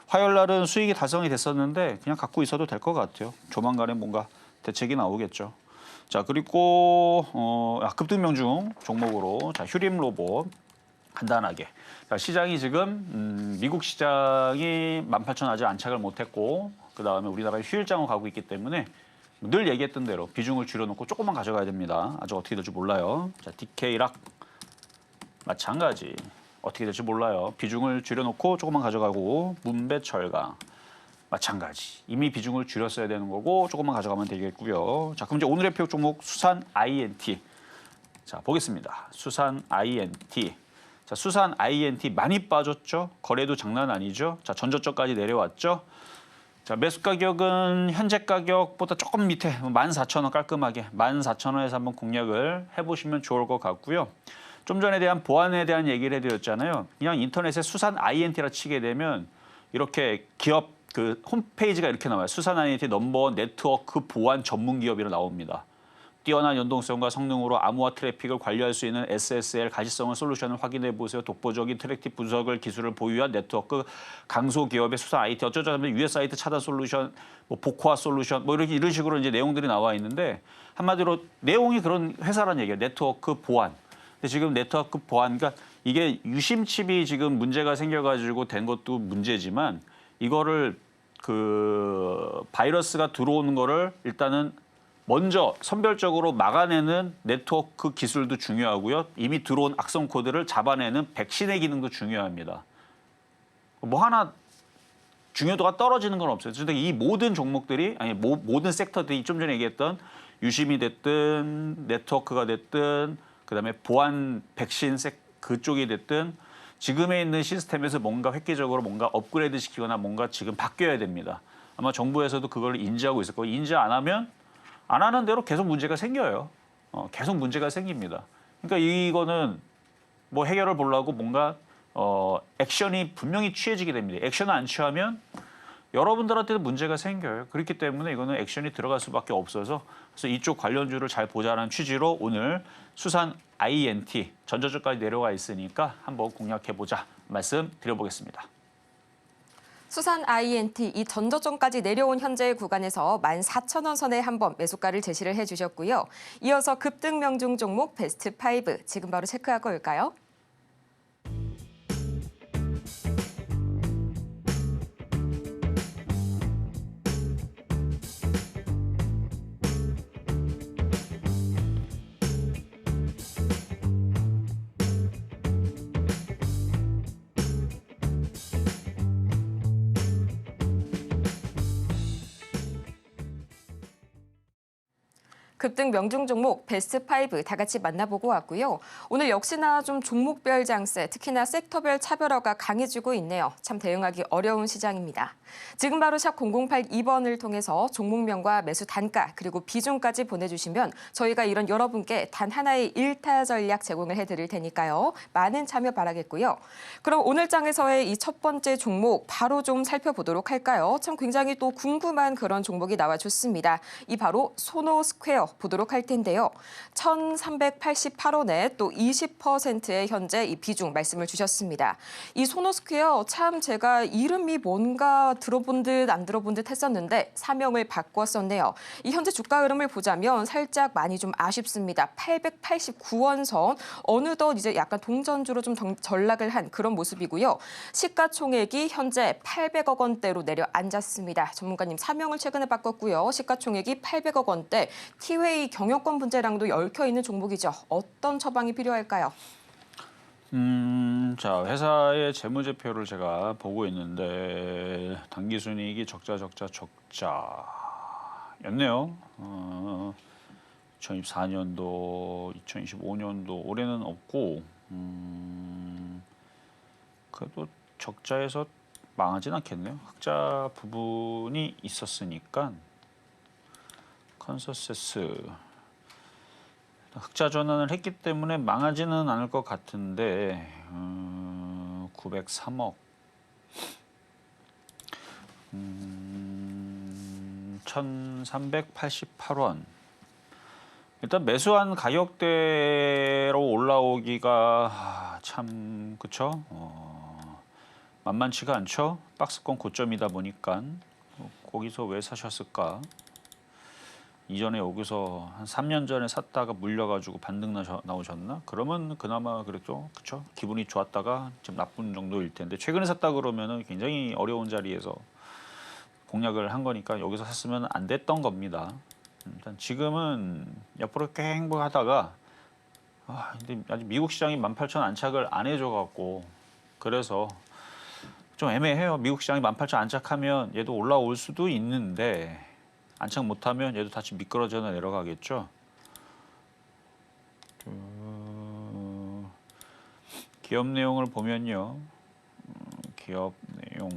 화요일 날은 수익이 달성이 됐었는데 그냥 갖고 있어도 될 것 같아요. 조만간에 뭔가 대책이 나오겠죠. 자 그리고 급등명중 종목으로 자 휴림 로봇 간단하게. 자, 시장이 지금 미국 시장이 18,000 아직 안착을 못했고 그 다음에 우리나라의 휴일장으로 가고 있기 때문에 늘 얘기했던 대로 비중을 줄여놓고 조금만 가져가야 됩니다. 아직 어떻게 될지 몰라요. 자 DK락 마찬가지. 어떻게 될지 몰라요. 비중을 줄여놓고 조금만 가져가고 문배철강 마찬가지. 이미 비중을 줄였어야 되는 거고 조금만 가져가면 되겠고요. 자, 그럼 이제 오늘의 표 종목 수산 INT. 자, 보겠습니다. 수산 INT. 자, 수산 INT 많이 빠졌죠. 거래도 장난 아니죠. 자, 전저점까지 내려왔죠. 자, 매수 가격은 현재 가격보다 조금 밑에 14,000원 깔끔하게 14,000원에서 한번 공략을 해보시면 좋을 것 같고요. 좀 전에 대한 보안에 대한 얘기를 해드렸잖아요. 그냥 인터넷에 수산 INT라 치게 되면 이렇게 기업 그 홈페이지가 이렇게 나와요. 수산 INT 넘버원 네트워크 보안 전문 기업이라 나옵니다. 뛰어난 연동성과 성능으로 암호화 트래픽을 관리할 수 있는 SSL 가시성의 솔루션을 확인해 보세요. 독보적인 트래픽 분석을 기술을 보유한 네트워크 강소 기업의 수산 IT 어쩌자면 US 사이트 차단 솔루션, 뭐 보코아 솔루션, 뭐 이런 식으로 이제 내용들이 나와 있는데 한마디로 내용이 그런 회사란 얘기예요. 네트워크 보안. 근데 지금 네트워크 보안, 그러니까 이게 유심 칩이 지금 문제가 생겨가지고 된 것도 문제지만 이거를 그 바이러스가 들어오는 거를 일단은 먼저 선별적으로 막아내는 네트워크 기술도 중요하고요. 이미 들어온 악성 코드를 잡아내는 백신의 기능도 중요합니다. 뭐 하나 중요도가 떨어지는 건 없어요. 근데 이 모든 종목들이 아니 모든 섹터들이 좀 전에 얘기했던 유심이 됐든 네트워크가 됐든 그다음에 보안 백신 그쪽이 됐든 지금에 있는 시스템에서 뭔가 획기적으로 뭔가 업그레이드 시키거나 뭔가 지금 바뀌어야 됩니다. 아마 정부에서도 그걸 인지하고 있을 거고 인지 안 하면 안 하는 대로 계속 문제가 생겨요. 계속 문제가 생깁니다. 그러니까 이거는 뭐 해결을 보려고 뭔가 액션이 분명히 취해지게 됩니다. 액션을 안 취하면 여러분들한테도 문제가 생겨요. 그렇기 때문에 이거는 액션이 들어갈 수밖에 없어서 그래서 이쪽 관련주를 잘 보자는 취지로 오늘 수산 INT 전저점까지 내려가 있으니까 한번 공략해보자 말씀 드려보겠습니다. 수산 INT 이 전저점까지 내려온 현재의 구간에서 14,000원 선에 한번 매수가를 제시를 해주셨고요. 이어서 급등 명중 종목 베스트 5 지금 바로 체크하고 올까요? 급등 명중 종목 베스트 5 다 같이 만나보고 왔고요. 오늘 역시나 좀 종목별 장세, 특히나 섹터별 차별화가 강해지고 있네요. 참 대응하기 어려운 시장입니다. 지금 바로 샵 0082번을 통해서 종목명과 매수 단가 그리고 비중까지 보내주시면 저희가 이런 여러분께 단 하나의 일타 전략 제공을 해드릴 테니까요. 많은 참여 바라겠고요. 그럼 오늘 장에서의 이 첫 번째 종목 바로 좀 살펴보도록 할까요? 참 굉장히 또 궁금한 그런 종목이 나와줬습니다. 이 바로 소노스퀘어 보도록 할 텐데요. 1,388원에 또 20%의 현재 이 비중 말씀을 주셨습니다. 이 소노스퀘어 참 제가 이름이 뭔가 들어본 듯 안 들어본 듯 했었는데 사명을 바꿨었네요. 이 현재 주가 흐름을 보자면 살짝 많이 좀 아쉽습니다. 889원 선 어느덧 이제 약간 동전주로 좀 전락을 한 그런 모습이고요. 시가총액이 현재 800억 원대로 내려앉았습니다. 전문가님 사명을 최근에 바꿨고요. 시가총액이 800억 원대, 티웨이 경영권 분재량도 얽혀 있는 종목이죠. 어떤 처방이 필요할까요? 자, 회사의 재무제표를 제가 보고 있는데 당기순이익이 적자였네요. 2024년도, 2025년도 올해는 없고 그래도 적자에서 망하진 않겠네요. 흑자 부분이 있었으니까 컨센서스 흑자 전환을 했기 때문에 망하지는 않을 것 같은데 903억 1,388원 일단 매수한 가격대로 올라오기가 참 그쵸? 만만치가 않죠. 박스권 고점이다 보니까 거기서 왜 사셨을까? 이전에 여기서 한 3년 전에 샀다가 물려가지고 반등 나오셨나? 그러면 그나마 그랬죠, 그렇죠? 기분이 좋았다가 지금 나쁜 정도일 텐데 최근에 샀다 그러면은 굉장히 어려운 자리에서 공략을 한 거니까 여기서 샀으면 안 됐던 겁니다. 일단 지금은 옆으로 꽤 행보하다가 근데 아직 미국 시장이 18,000 안착을 안 해줘갖고 그래서 좀 애매해요. 미국 시장이 18,000 안착하면 얘도 올라올 수도 있는데. 안착 못하면 얘도 다시 미끄러져 내려가겠죠. 기업 내용을 보면요. 기업 내용.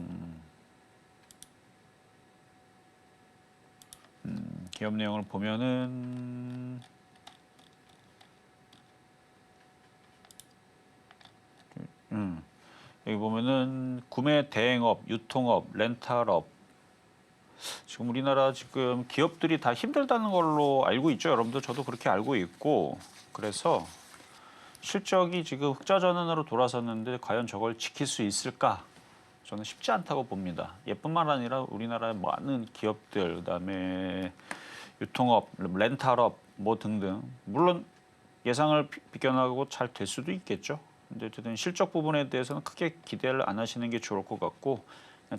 기업 내용을 보면은 여기 보면은 구매 대행업, 유통업, 렌탈업 지금 우리나라 지금 기업들이 다 힘들다는 걸로 알고 있죠. 여러분들 저도 그렇게 알고 있고 그래서 실적이 지금 흑자 전환으로 돌아섰는데 과연 저걸 지킬 수 있을까? 저는 쉽지 않다고 봅니다. 얘뿐만 아니라 우리나라의 많은 기업들 그다음에 유통업, 렌탈업 뭐 등등 물론 예상을 비껴나가고 잘 될 수도 있겠죠. 근데 어쨌든 실적 부분에 대해서는 크게 기대를 안 하시는 게 좋을 것 같고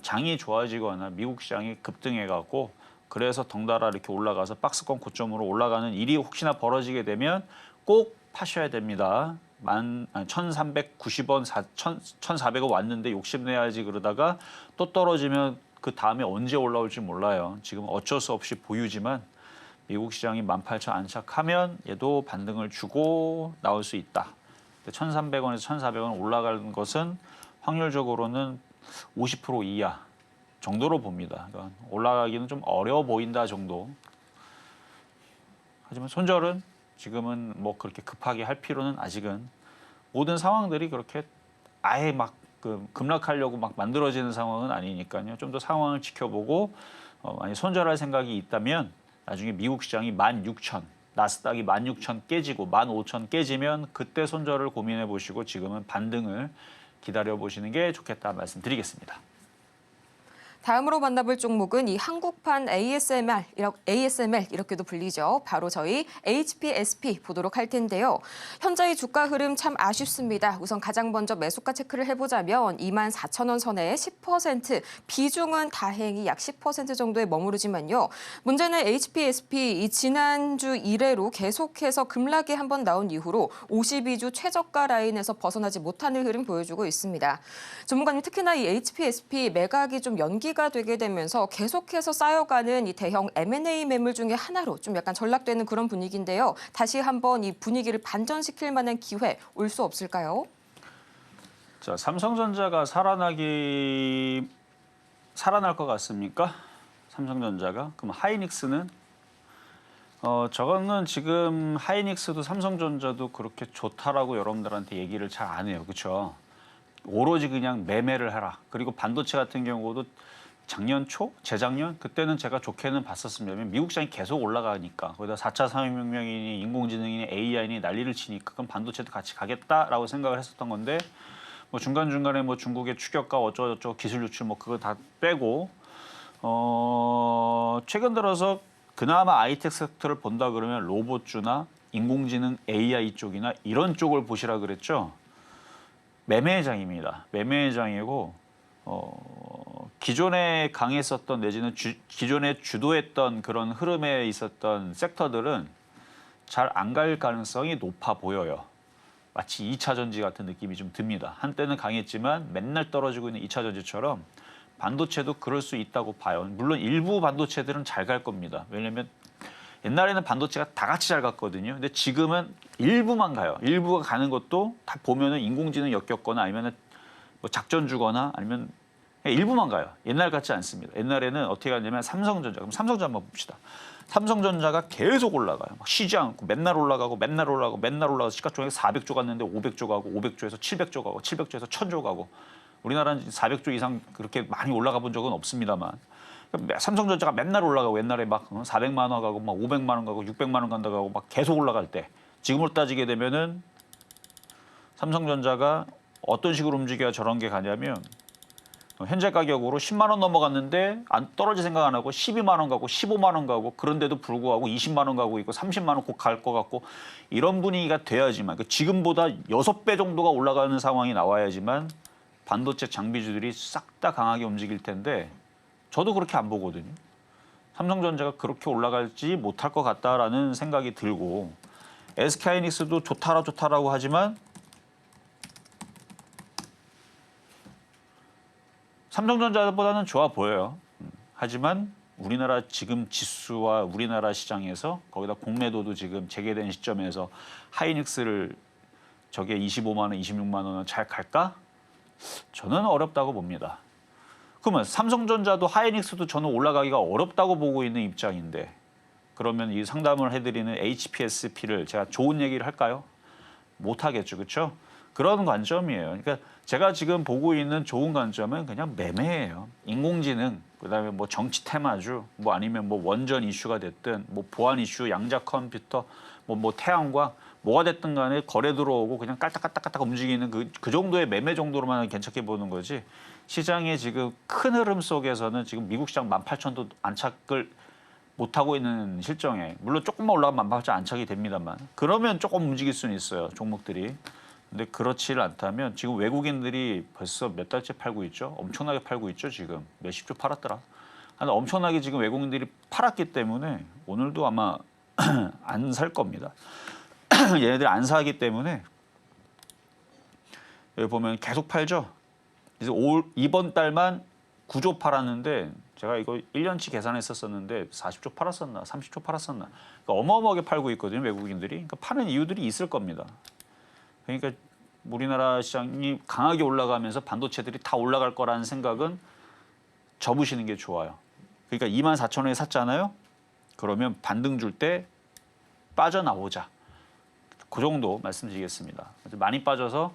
장이 좋아지거나 미국 시장이 급등해갖고 그래서 덩달아 이렇게 올라가서 박스권 고점으로 올라가는 일이 혹시나 벌어지게 되면 꼭 파셔야 됩니다. 1,390원, 1,400원 왔는데 욕심내야지 그러다가 또 떨어지면 그 다음에 언제 올라올지 몰라요. 지금 어쩔 수 없이 보유지만 미국 시장이 18,000 안착하면 얘도 반등을 주고 나올 수 있다. 1,300원에서 1,400원 올라가는 것은 확률적으로는 50% 이하 정도로 봅니다. 그러니까 올라가기는 좀 어려워 보인다 정도. 하지만 손절은 지금은 뭐 그렇게 급하게 할 필요는 아직은 모든 상황들이 그렇게 아예 막 급락하려고 막 만들어지는 상황은 아니니까요. 좀 더 상황을 지켜보고 만약 손절할 생각이 있다면 나중에 미국 시장이 16,000 나스닥이 16,000 깨지고 15,000 깨지면 그때 손절을 고민해 보시고 지금은 반등을 기다려 보시는 게 좋겠다 말씀드리겠습니다. 다음으로 만나볼 종목은 이 한국판 ASML 이렇게도 불리죠. 바로 저희 HPSP 보도록 할 텐데요. 현재의 주가 흐름 참 아쉽습니다. 우선 가장 먼저 매수가 체크를 해보자면 24,000원 선에 10%, 비중은 다행히 약 10% 정도에 머무르지만요. 문제는 HPSP 이 지난주 이래로 계속해서 급락이 한번 나온 이후로 52주 최저가 라인에서 벗어나지 못하는 흐름 보여주고 있습니다. 전문가님 특히나 이 HPSP 매각이 좀 연기 분위기가 되게 되면서 계속해서 쌓여가는 이 대형 M&A 매물 중에 하나로 좀 약간 전락되는 그런 분위기인데요. 다시 한번 이 분위기를 반전시킬 만한 기회 올 수 없을까요? 자, 삼성전자가 살아날 것 같습니까? 삼성전자가? 그럼 하이닉스는? 저거는 지금 하이닉스도 삼성전자도 그렇게 좋다라고 여러분들한테 얘기를 잘 안 해요. 그렇죠? 오로지 그냥 매매를 해라. 그리고 반도체 같은 경우도 작년 초, 재작년 그때는 제가 좋게는 봤었습니다. 미국 시장이 계속 올라가니까 거기다 4차 산업혁명이니 인공지능이니 AI니 난리를 치니까 그럼 반도체도 같이 가겠다라고 생각을 했었던 건데 뭐 중간중간에 뭐 중국의 추격과 어쩌고저쩌고 기술 유출 뭐 그거 다 빼고 최근 들어서 그나마 아이텍 섹터를 본다 그러면 로봇주나 인공지능 AI 쪽이나 이런 쪽을 보시라 그랬죠. 매매장입니다. 매매장이고 기존에 강했었던 내지는 기존에 주도했던 그런 흐름에 있었던 섹터들은 잘 안 갈 가능성이 높아 보여요. 마치 2차 전지 같은 느낌이 좀 듭니다. 한때는 강했지만 맨날 떨어지고 있는 2차 전지처럼 반도체도 그럴 수 있다고 봐요. 물론 일부 반도체들은 잘 갈 겁니다. 왜냐하면 옛날에는 반도체가 다 같이 잘 갔거든요. 근데 지금은 일부만 가요. 일부가 가는 것도 다 보면은 인공지능 엮였거나 아니면은 뭐 작전 주거나 아니면 일부만 가요. 옛날 같지 않습니다. 옛날에는 어떻게 갔냐면 삼성전자. 그럼 삼성전자 한번 봅시다. 삼성전자가 계속 올라가요. 막 쉬지 않고 맨날 올라가고 맨날 올라가고 맨날 올라가서 시가총액 400조 갔는데 500조 가고 500조에서 700조 가고 700조에서 1000조 가고 우리나라는 400조 이상 그렇게 많이 올라가 본 적은 없습니다만 삼성전자가 맨날 올라가고 옛날에 막 400만 원 가고 막 500만 원 가고 600만 원 간다 가고 막 계속 올라갈 때 지금으로 따지게 되면은 삼성전자가 어떤 식으로 움직여야 저런 게 가냐면 현재 가격으로 10만 원 넘어갔는데 안 떨어질 생각 안 하고 12만 원 가고 15만 원 가고 그런데도 불구하고 20만 원 가고 있고 30만 원 곧 갈 것 같고 이런 분위기가 돼야지만 지금보다 6배 정도가 올라가는 상황이 나와야지만 반도체 장비주들이 싹 다 강하게 움직일 텐데 저도 그렇게 안 보거든요. 삼성전자가 그렇게 올라갈지 못할 것 같다라는 생각이 들고 SK하이닉스도 좋다라고 하지만 삼성전자보다는 좋아 보여요. 하지만 우리나라 지금 지수와 우리나라 시장에서 거기다 공매도도 지금 재개된 시점에서 하이닉스를 저게 25만 원, 26만 원은 잘 갈까? 저는 어렵다고 봅니다. 그러면 삼성전자도 하이닉스도 저는 올라가기가 어렵다고 보고 있는 입장인데 그러면 이 상담을 해드리는 HPSP를 제가 좋은 얘기를 할까요? 못하겠죠. 그렇죠? 그런 관점이에요. 그러니까 제가 지금 보고 있는 좋은 관점은 그냥 매매예요. 인공지능, 그다음에 뭐 정치 테마주, 뭐 아니면 뭐 원전 이슈가 됐든 뭐 보안 이슈, 양자 컴퓨터, 뭐 태양광 뭐가 됐든 간에 거래 들어오고 그냥 깔딱깔딱깔딱 움직이는 그 정도의 매매 정도로만 괜찮게 보는 거지. 시장의 지금 큰 흐름 속에서는 지금 미국 시장 18,000도 안착을 못하고 있는 실정에 물론 조금만 올라가면 18,000 안착이 됩니다만 그러면 조금 움직일 수는 있어요. 종목들이. 근데 그렇지를 않다면 지금 외국인들이 벌써 몇 달째 팔고 있죠. 엄청나게 팔고 있죠. 지금 몇십 조 팔았더라. 엄청나게 지금 외국인들이 팔았기 때문에 오늘도 아마 안 살 겁니다. 얘네들이 안 사기 때문에 여기 보면 계속 팔죠. 그래서 이번 달만 9조 팔았는데 제가 이거 1년치 계산했었는데 40조 팔았었나 30조 팔았었나 그러니까 어마어마하게 팔고 있거든요. 외국인들이. 그러니까 파는 이유들이 있을 겁니다. 그러니까 우리나라 시장이 강하게 올라가면서 반도체들이 다 올라갈 거라는 생각은 접으시는 게 좋아요. 그러니까 24,000원에 샀잖아요. 그러면 반등 줄 때 빠져나오자. 그 정도 말씀드리겠습니다. 많이 빠져서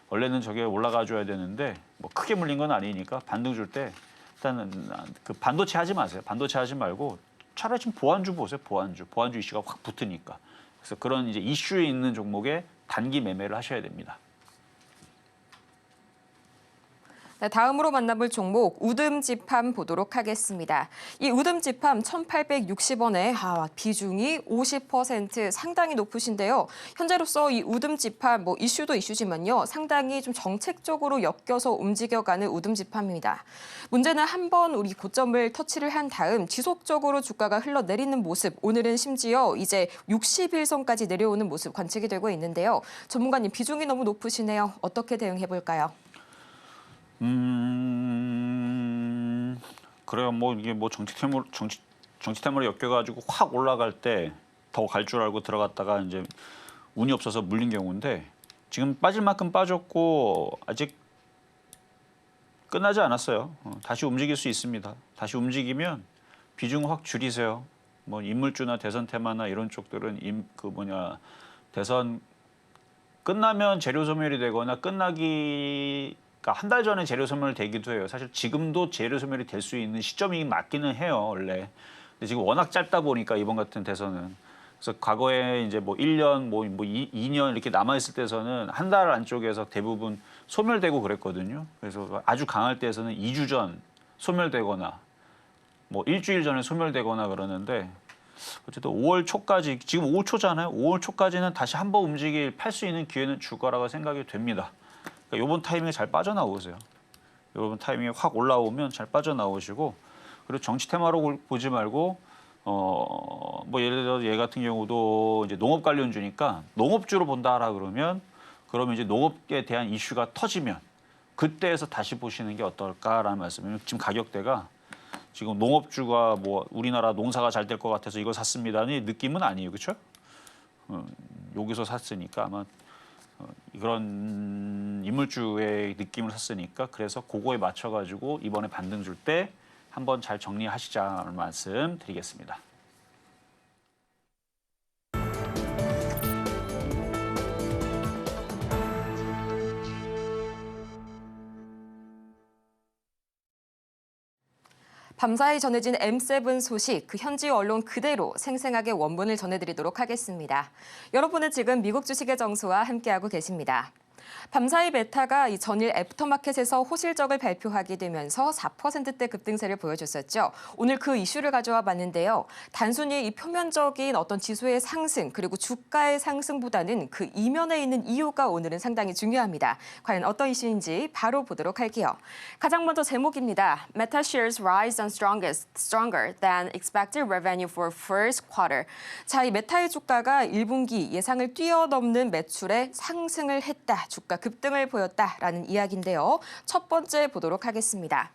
원래는 저게 올라가 줘야 되는데 뭐 크게 물린 건 아니니까 반등 줄 때 일단은 그 반도체 하지 마세요. 반도체 하지 말고 차라리 지금 보안주 보세요. 보안주 이슈가 확 붙으니까. 그래서 그런 이제 이슈에 있는 종목에 단기 매매를 하셔야 됩니다. 네, 다음으로 만나볼 종목 우듬지팜 보도록 하겠습니다. 이 우듬지팜 1,860원에 비중이 50% 상당히 높으신데요. 현재로서 이 우듬지팜 뭐 이슈도 이슈지만요. 상당히 좀 정책적으로 엮여서 움직여가는 우듬지팜입니다. 문제는 한번 우리 고점을 터치를 한 다음 지속적으로 주가가 흘러내리는 모습, 오늘은 심지어 이제 61선까지 내려오는 모습 관측이 되고 있는데요. 전문가님 비중이 너무 높으시네요. 어떻게 대응해 볼까요? 그래요. 뭐 이게 뭐 정치 테마로 엮여가지고 확 올라갈 때 더 갈 줄 알고 들어갔다가 이제 운이 없어서 물린 경우인데 지금 빠질 만큼 빠졌고 아직 끝나지 않았어요. 다시 움직일 수 있습니다. 다시 움직이면 비중 확 줄이세요. 뭐 인물주나 대선 테마나 이런 쪽들은 대선 끝나면 재료 소멸이 되거나 그러니까 한 달 전에 재료 소멸이 되기도 해요. 사실 지금도 재료 소멸이 될 수 있는 시점이 맞기는 해요, 원래. 근데 지금 워낙 짧다 보니까 이번 같은 대선은. 그래서 과거에 이제 뭐 1년, 2년 이렇게 남아있을 때서는 한 달 안쪽에서 대부분 소멸되고 그랬거든요. 그래서 아주 강할 때에서는 2주 전 소멸되거나 뭐 일주일 전에 소멸되거나 그러는데 어쨌든 5월 초까지, 지금 5월 초잖아요. 5월 초까지는 다시 한번 팔 수 있는 기회는 줄 거라고 생각이 됩니다. 그러니까 이번 타이밍에 잘 빠져나오세요. 이번 타이밍에 확 올라오면 잘 빠져나오시고, 그리고 정치 테마로 보지 말고 뭐 예를 들어 얘 같은 경우도 이제 농업 관련주니까 농업주로 본다라 그러면 이제 농업에 대한 이슈가 터지면 그때에서 다시 보시는 게 어떨까라는 말씀이에요. 지금 가격대가 지금 농업주가 뭐 우리나라 농사가 잘 될 것 같아서 이거 샀습니다는 느낌은 아니에요, 그렇죠? 여기서 샀으니까 아마 그런 인물주의 느낌을 샀으니까 그래서 그거에 맞춰가지고 이번에 반등 줄 때 한번 잘 정리하시자는 말씀 드리겠습니다. 밤사이 전해진 M7 소식, 그 현지 언론 그대로 생생하게 원문을 전해드리도록 하겠습니다. 여러분은 지금 미국 주식의 정수와 함께하고 계십니다. 밤사이 메타가 이 전일 애프터마켓에서 호실적을 발표하게 되면서 4%대 급등세를 보여줬었죠. 오늘 그 이슈를 가져와 봤는데요. 단순히 이 표면적인 어떤 지수의 상승 그리고 주가의 상승보다는 그 이면에 있는 이유가 오늘은 상당히 중요합니다. 과연 어떤 이슈인지 바로 보도록 할게요. 가장 먼저 제목입니다. Meta shares rise on stronger than expected revenue for first quarter. 자, 이 메타의 주가가 1분기 예상을 뛰어넘는 매출에 상승을 했다. 주가 급등을 보였다라는 이야기인데요. 첫 번째 보도록 하겠습니다.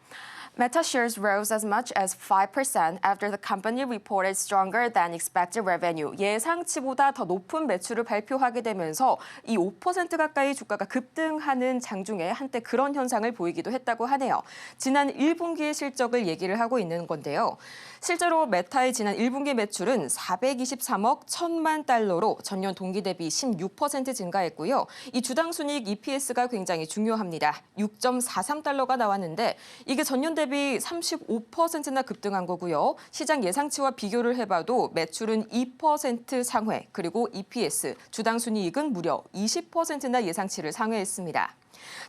Meta shares rose as much as 5% after the company reported stronger than expected revenue. 예상치보다 더 높은 매출을 발표하게 되면서 이 5% 가까이 주가가 급등하는 장중에 한때 그런 현상을 보이기도 했다고 하네요. 지난 1분기의 실적을 얘기를 하고 있는 건데요. 실제로 메타의 지난 1분기 매출은 423억 1천만 달러로 전년 동기 대비 16% 증가했고요. 이 주당 순이익 EPS가 굉장히 중요합니다. 6.43달러가 나왔는데 이게 전년 대비 35%나 급등한 거고요. 시장 예상치와 비교를 해봐도 매출은 2% 상회, 그리고 EPS, 주당 순이익은 무려 20%나 예상치를 상회했습니다.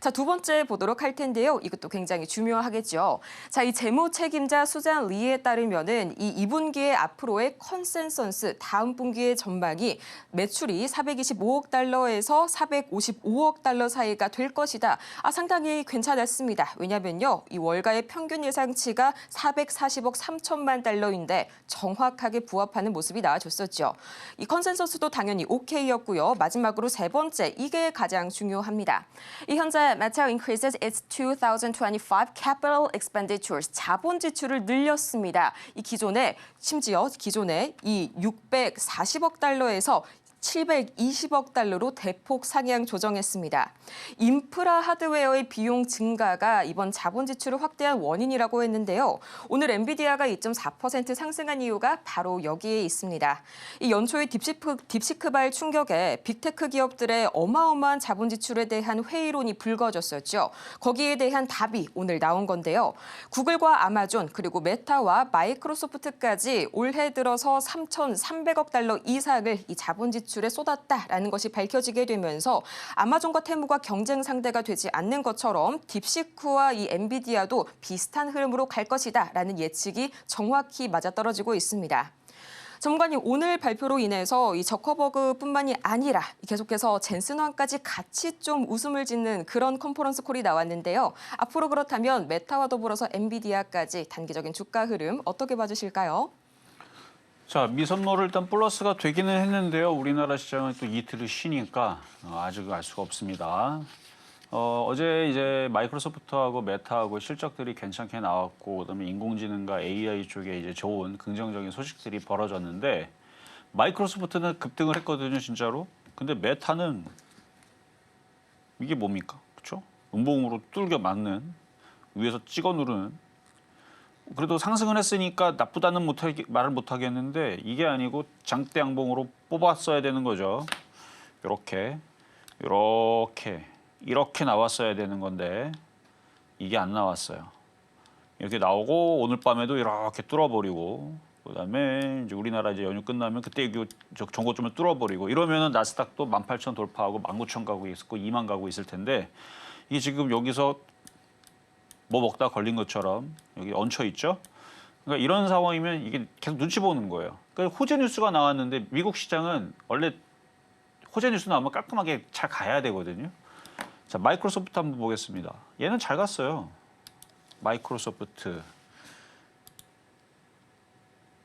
자, 두 번째 보도록 할 텐데요. 이것도 굉장히 중요하겠죠. 자, 이 재무 책임자 수잔 리에 따르면은 이 2분기의 앞으로의 컨센서스 다음 분기의 전망이 매출이 425억 달러에서 455억 달러 사이가 될 것이다. 상당히 괜찮았습니다. 왜냐면요. 이 월가의 평균 예상치가 440억 3천만 달러인데 정확하게 부합하는 모습이 나와줬었죠. 이 컨센서스도 당연히 오케이였고요. 마지막으로 세 번째, 이게 가장 중요합니다. 이 현재 Meta increases its 2025 capital expenditures, 자본 지출을 늘렸습니다. 심지어 기존에 이 640억 달러에서 720억 달러로 대폭 상향 조정했습니다. 인프라 하드웨어의 비용 증가가 이번 자본 지출을 확대한 원인이라고 했는데요. 오늘 엔비디아가 2.4% 상승한 이유가 바로 여기에 있습니다. 이 연초의 딥시크발 충격에 빅테크 기업들의 어마어마한 자본 지출에 대한 회의론이 불거졌었죠. 거기에 대한 답이 오늘 나온 건데요. 구글과 아마존 그리고 메타와 마이크로소프트까지 올해 들어서 3,300억 달러 이상을 이 자본 지출에 쏟았다라는 것이 밝혀지게 되면서 아마존과 테무가 경쟁 상대가 되지 않는 것처럼 딥시크와 이 엔비디아도 비슷한 흐름으로 갈 것이다라는 예측이 정확히 맞아떨어지고 있습니다. 전문가님, 오늘 발표로 인해서 이 저커버그뿐만이 아니라 계속해서 젠슨 황까지 같이 좀 웃음을 짓는 그런 컨퍼런스 콜이 나왔는데요. 앞으로 그렇다면 메타와 더불어서 엔비디아까지 단기적인 주가 흐름 어떻게 봐주실까요? 자, 미선모를 일단 플러스가 되기는 했는데요. 우리나라 시장은 또 이틀을 쉬니까 아직 알 수가 없습니다. 어제 이제 마이크로소프트하고 메타하고 실적들이 괜찮게 나왔고, 그다음에 인공지능과 AI 쪽에 이제 좋은 긍정적인 소식들이 벌어졌는데, 마이크로소프트는 급등을 했거든요, 진짜로. 근데 메타는 이게 뭡니까? 그렇죠? 음봉으로 뚫겨 맞는, 위에서 찍어 누르는. 그래도 상승을 했으니까 나쁘다는 말을 못 하겠는데, 이게 아니고 장대 양봉으로 뽑았어야 되는 거죠. 이렇게 이렇게 나왔어야 되는 건데 이게 안 나왔어요. 이렇게 나오고 오늘 밤에도 이렇게 뚫어버리고, 그다음에 이제 우리나라 이제 연휴 끝나면 그때 이거 정고점을 뚫어버리고, 이러면은 나스닥도 18,000 돌파하고 19,000 가고 있고 2만 가고 있을 텐데, 이게 지금 여기서 뭐 먹다 걸린 것처럼 여기 얹혀 있죠. 그러니까 이런 상황이면 이게 계속 눈치 보는 거예요. 그러니까 호재 뉴스가 나왔는데, 미국 시장은 원래 호재 뉴스 나오면 깔끔하게 잘 가야 되거든요. 자, 마이크로소프트 한번 보겠습니다. 얘는 잘 갔어요. 마이크로소프트.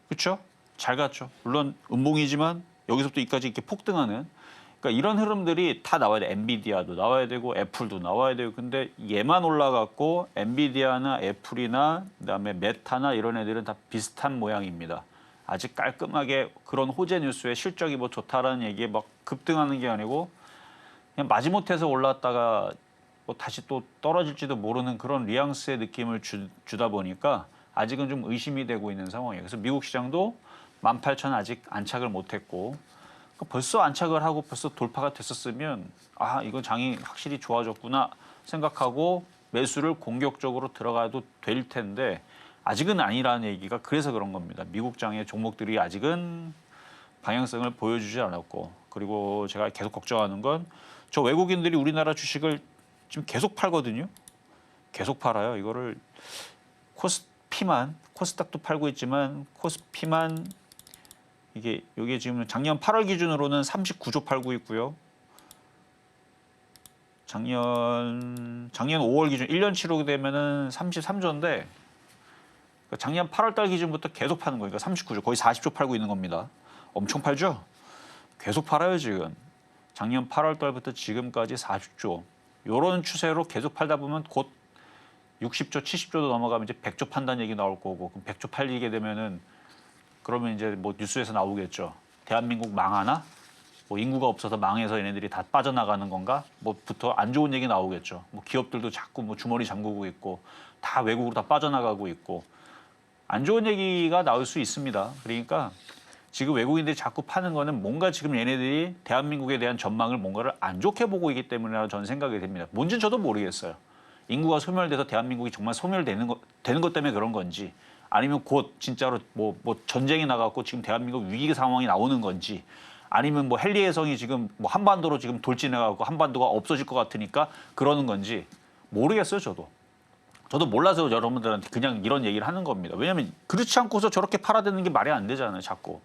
그렇죠? 잘 갔죠. 물론 음봉이지만 여기서부터 여기까지 이렇게 폭등하는, 그러니까 이런 흐름들이 다 나와야 돼. 엔비디아도 나와야 되고 애플도 나와야 되고. 근데 얘만 올라갔고 엔비디아나 애플이나 그다음에 메타나 이런 애들은 다 비슷한 모양입니다. 아직 깔끔하게 그런 호재 뉴스에 실적이 뭐 좋다라는 얘기에 막 급등하는 게 아니고, 그냥 마지못해서 올랐다가 뭐 다시 또 떨어질지도 모르는 그런 뉘앙스의 느낌을 주다 보니까 아직은 좀 의심이 되고 있는 상황이에요. 그래서 미국 시장도 18,000 아직 안착을 못했고, 그러니까 벌써 안착을 하고 벌써 돌파가 됐었으면 아, 이건 장이 확실히 좋아졌구나 생각하고 매수를 공격적으로 들어가도 될 텐데, 아직은 아니라는 얘기가 그래서 그런 겁니다. 미국 장의 종목들이 아직은 방향성을 보여주지 않았고, 그리고 제가 계속 걱정하는 건 저 외국인들이 우리나라 주식을 지금 계속 팔거든요. 계속 팔아요. 이거를 코스닥도 팔고 있지만 코스피만, 이게 지금 작년 8월 기준으로는 39조 팔고 있고요. 작년 5월 기준 1년치로 되면은 33조인데, 작년 8월 달 기준부터 계속 파는 거니까 39조, 거의 40조 팔고 있는 겁니다. 엄청 팔죠? 계속 팔아요, 지금. 작년 8월 달부터 지금까지 40조. 이런 추세로 계속 팔다 보면 곧 60조, 70조도 넘어가면 이제 100조 판다는 얘기 나올 거고, 그럼 100조 팔리게 되면은 그러면 이제 뭐 뉴스에서 나오겠죠. 대한민국 망하나? 뭐 인구가 없어서 망해서 얘네들이 다 빠져나가는 건가? 뭐부터 안 좋은 얘기 나오겠죠. 뭐 기업들도 자꾸 뭐 주머니 잠그고 있고 다 외국으로 다 빠져나가고 있고 안 좋은 얘기가 나올 수 있습니다. 그러니까 지금 외국인들이 자꾸 파는 거는 뭔가 지금 얘네들이 대한민국에 대한 전망을 뭔가를 안 좋게 보고 있기 때문이라고 저는 생각이 됩니다. 뭔지는 저도 모르겠어요. 인구가 소멸돼서 대한민국이 정말 소멸되는 것 때문에 그런 건지, 아니면 곧 진짜로 뭐 전쟁이 나갖고 지금 대한민국 위기 상황이 나오는 건지, 아니면 뭐 헨리 해성이 지금 뭐 한반도로 지금 돌진해갖고 한반도가 없어질 것 같으니까 그러는 건지 모르겠어요. 저도 몰라서 여러분들한테 그냥 이런 얘기를 하는 겁니다. 왜냐하면 그렇지 않고서 저렇게 팔아대는 게 말이 안 되잖아요, 자꾸.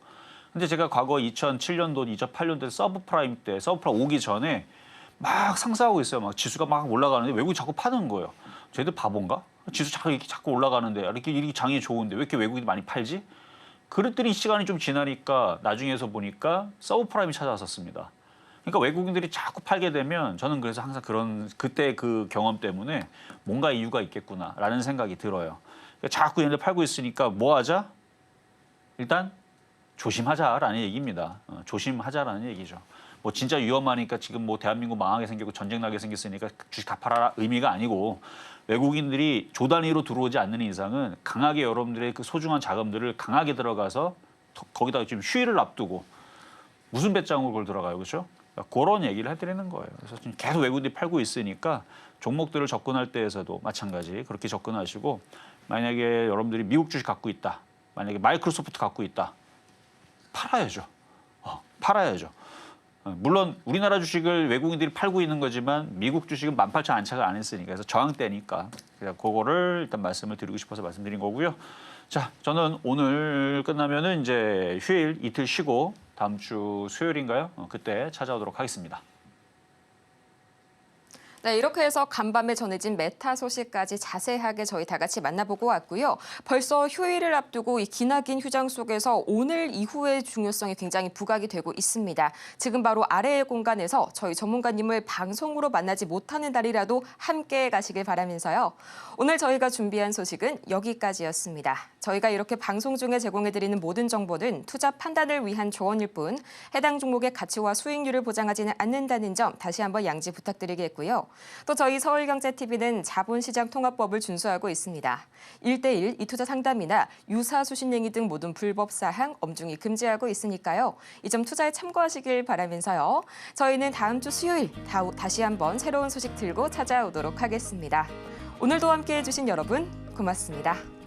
근데 제가 과거 2007년도, 2008년도 서브프라임 때, 서브프라임 오기 전에 막 상승하고 있어요. 막 지수가 막 올라가는데 외국이 자꾸 파는 거예요. 쟤들 바본가? 지수 자꾸 올라가는데, 이렇게 장이 좋은데 왜 이렇게 외국인이 많이 팔지? 그랬더니 시간이 좀 지나니까 나중에서 보니까 서브프라임이 찾아왔었습니다. 그러니까 외국인들이 자꾸 팔게 되면 저는 그래서 항상 그때 그 경험 때문에 뭔가 이유가 있겠구나라는 생각이 들어요. 그러니까 자꾸 얘네들 팔고 있으니까 뭐 하자? 일단 조심하자라는 얘기입니다. 조심하자라는 얘기죠. 뭐 진짜 위험하니까 지금 뭐 대한민국 망하게 생기고 전쟁 나게 생겼으니까 주식 다 팔아라 의미가 아니고, 외국인들이 조 단위로 들어오지 않는 이상은 강하게 여러분들의 그 소중한 자금들을 강하게 들어가서 거기다가 지금 휴일을 앞두고 무슨 배짱으로 그걸 들어가요, 그렇죠? 그러니까 그런 얘기를 해드리는 거예요. 그래서 지금 계속 외국인들이 팔고 있으니까 종목들을 접근할 때에서도 마찬가지 그렇게 접근하시고, 만약에 여러분들이 미국 주식 갖고 있다, 만약에 마이크로소프트 갖고 있다, 팔아야죠. 팔아야죠. 물론 우리나라 주식을 외국인들이 팔고 있는 거지만 미국 주식은 18,000 안착을 안 했으니까, 그래서 저항대니까 그거를 일단 말씀을 드리고 싶어서 말씀드린 거고요. 자, 저는 오늘 끝나면은 이제 휴일 이틀 쉬고 다음 주 수요일인가요? 그때 찾아오도록 하겠습니다. 네, 이렇게 해서 간밤에 전해진 메타 소식까지 자세하게 저희 다 같이 만나보고 왔고요. 벌써 휴일을 앞두고 이 기나긴 휴장 속에서 오늘 이후의 중요성이 굉장히 부각이 되고 있습니다. 지금 바로 아래의 공간에서 저희 전문가님을 방송으로 만나지 못하는 날이라도 함께 가시길 바라면서요. 오늘 저희가 준비한 소식은 여기까지였습니다. 저희가 이렇게 방송 중에 제공해드리는 모든 정보는 투자 판단을 위한 조언일 뿐 해당 종목의 가치와 수익률을 보장하지는 않는다는 점 다시 한번 양지 부탁드리겠고요. 또 저희 서울경제TV는 자본시장 통합법을 준수하고 있습니다. 1:1 이투자 상담이나 유사 수신행위 등 모든 불법 사항 엄중히 금지하고 있으니까요. 이 점 투자에 참고하시길 바라면서요. 저희는 다음 주 수요일 다시 한번 새로운 소식 들고 찾아오도록 하겠습니다. 오늘도 함께해 주신 여러분 고맙습니다.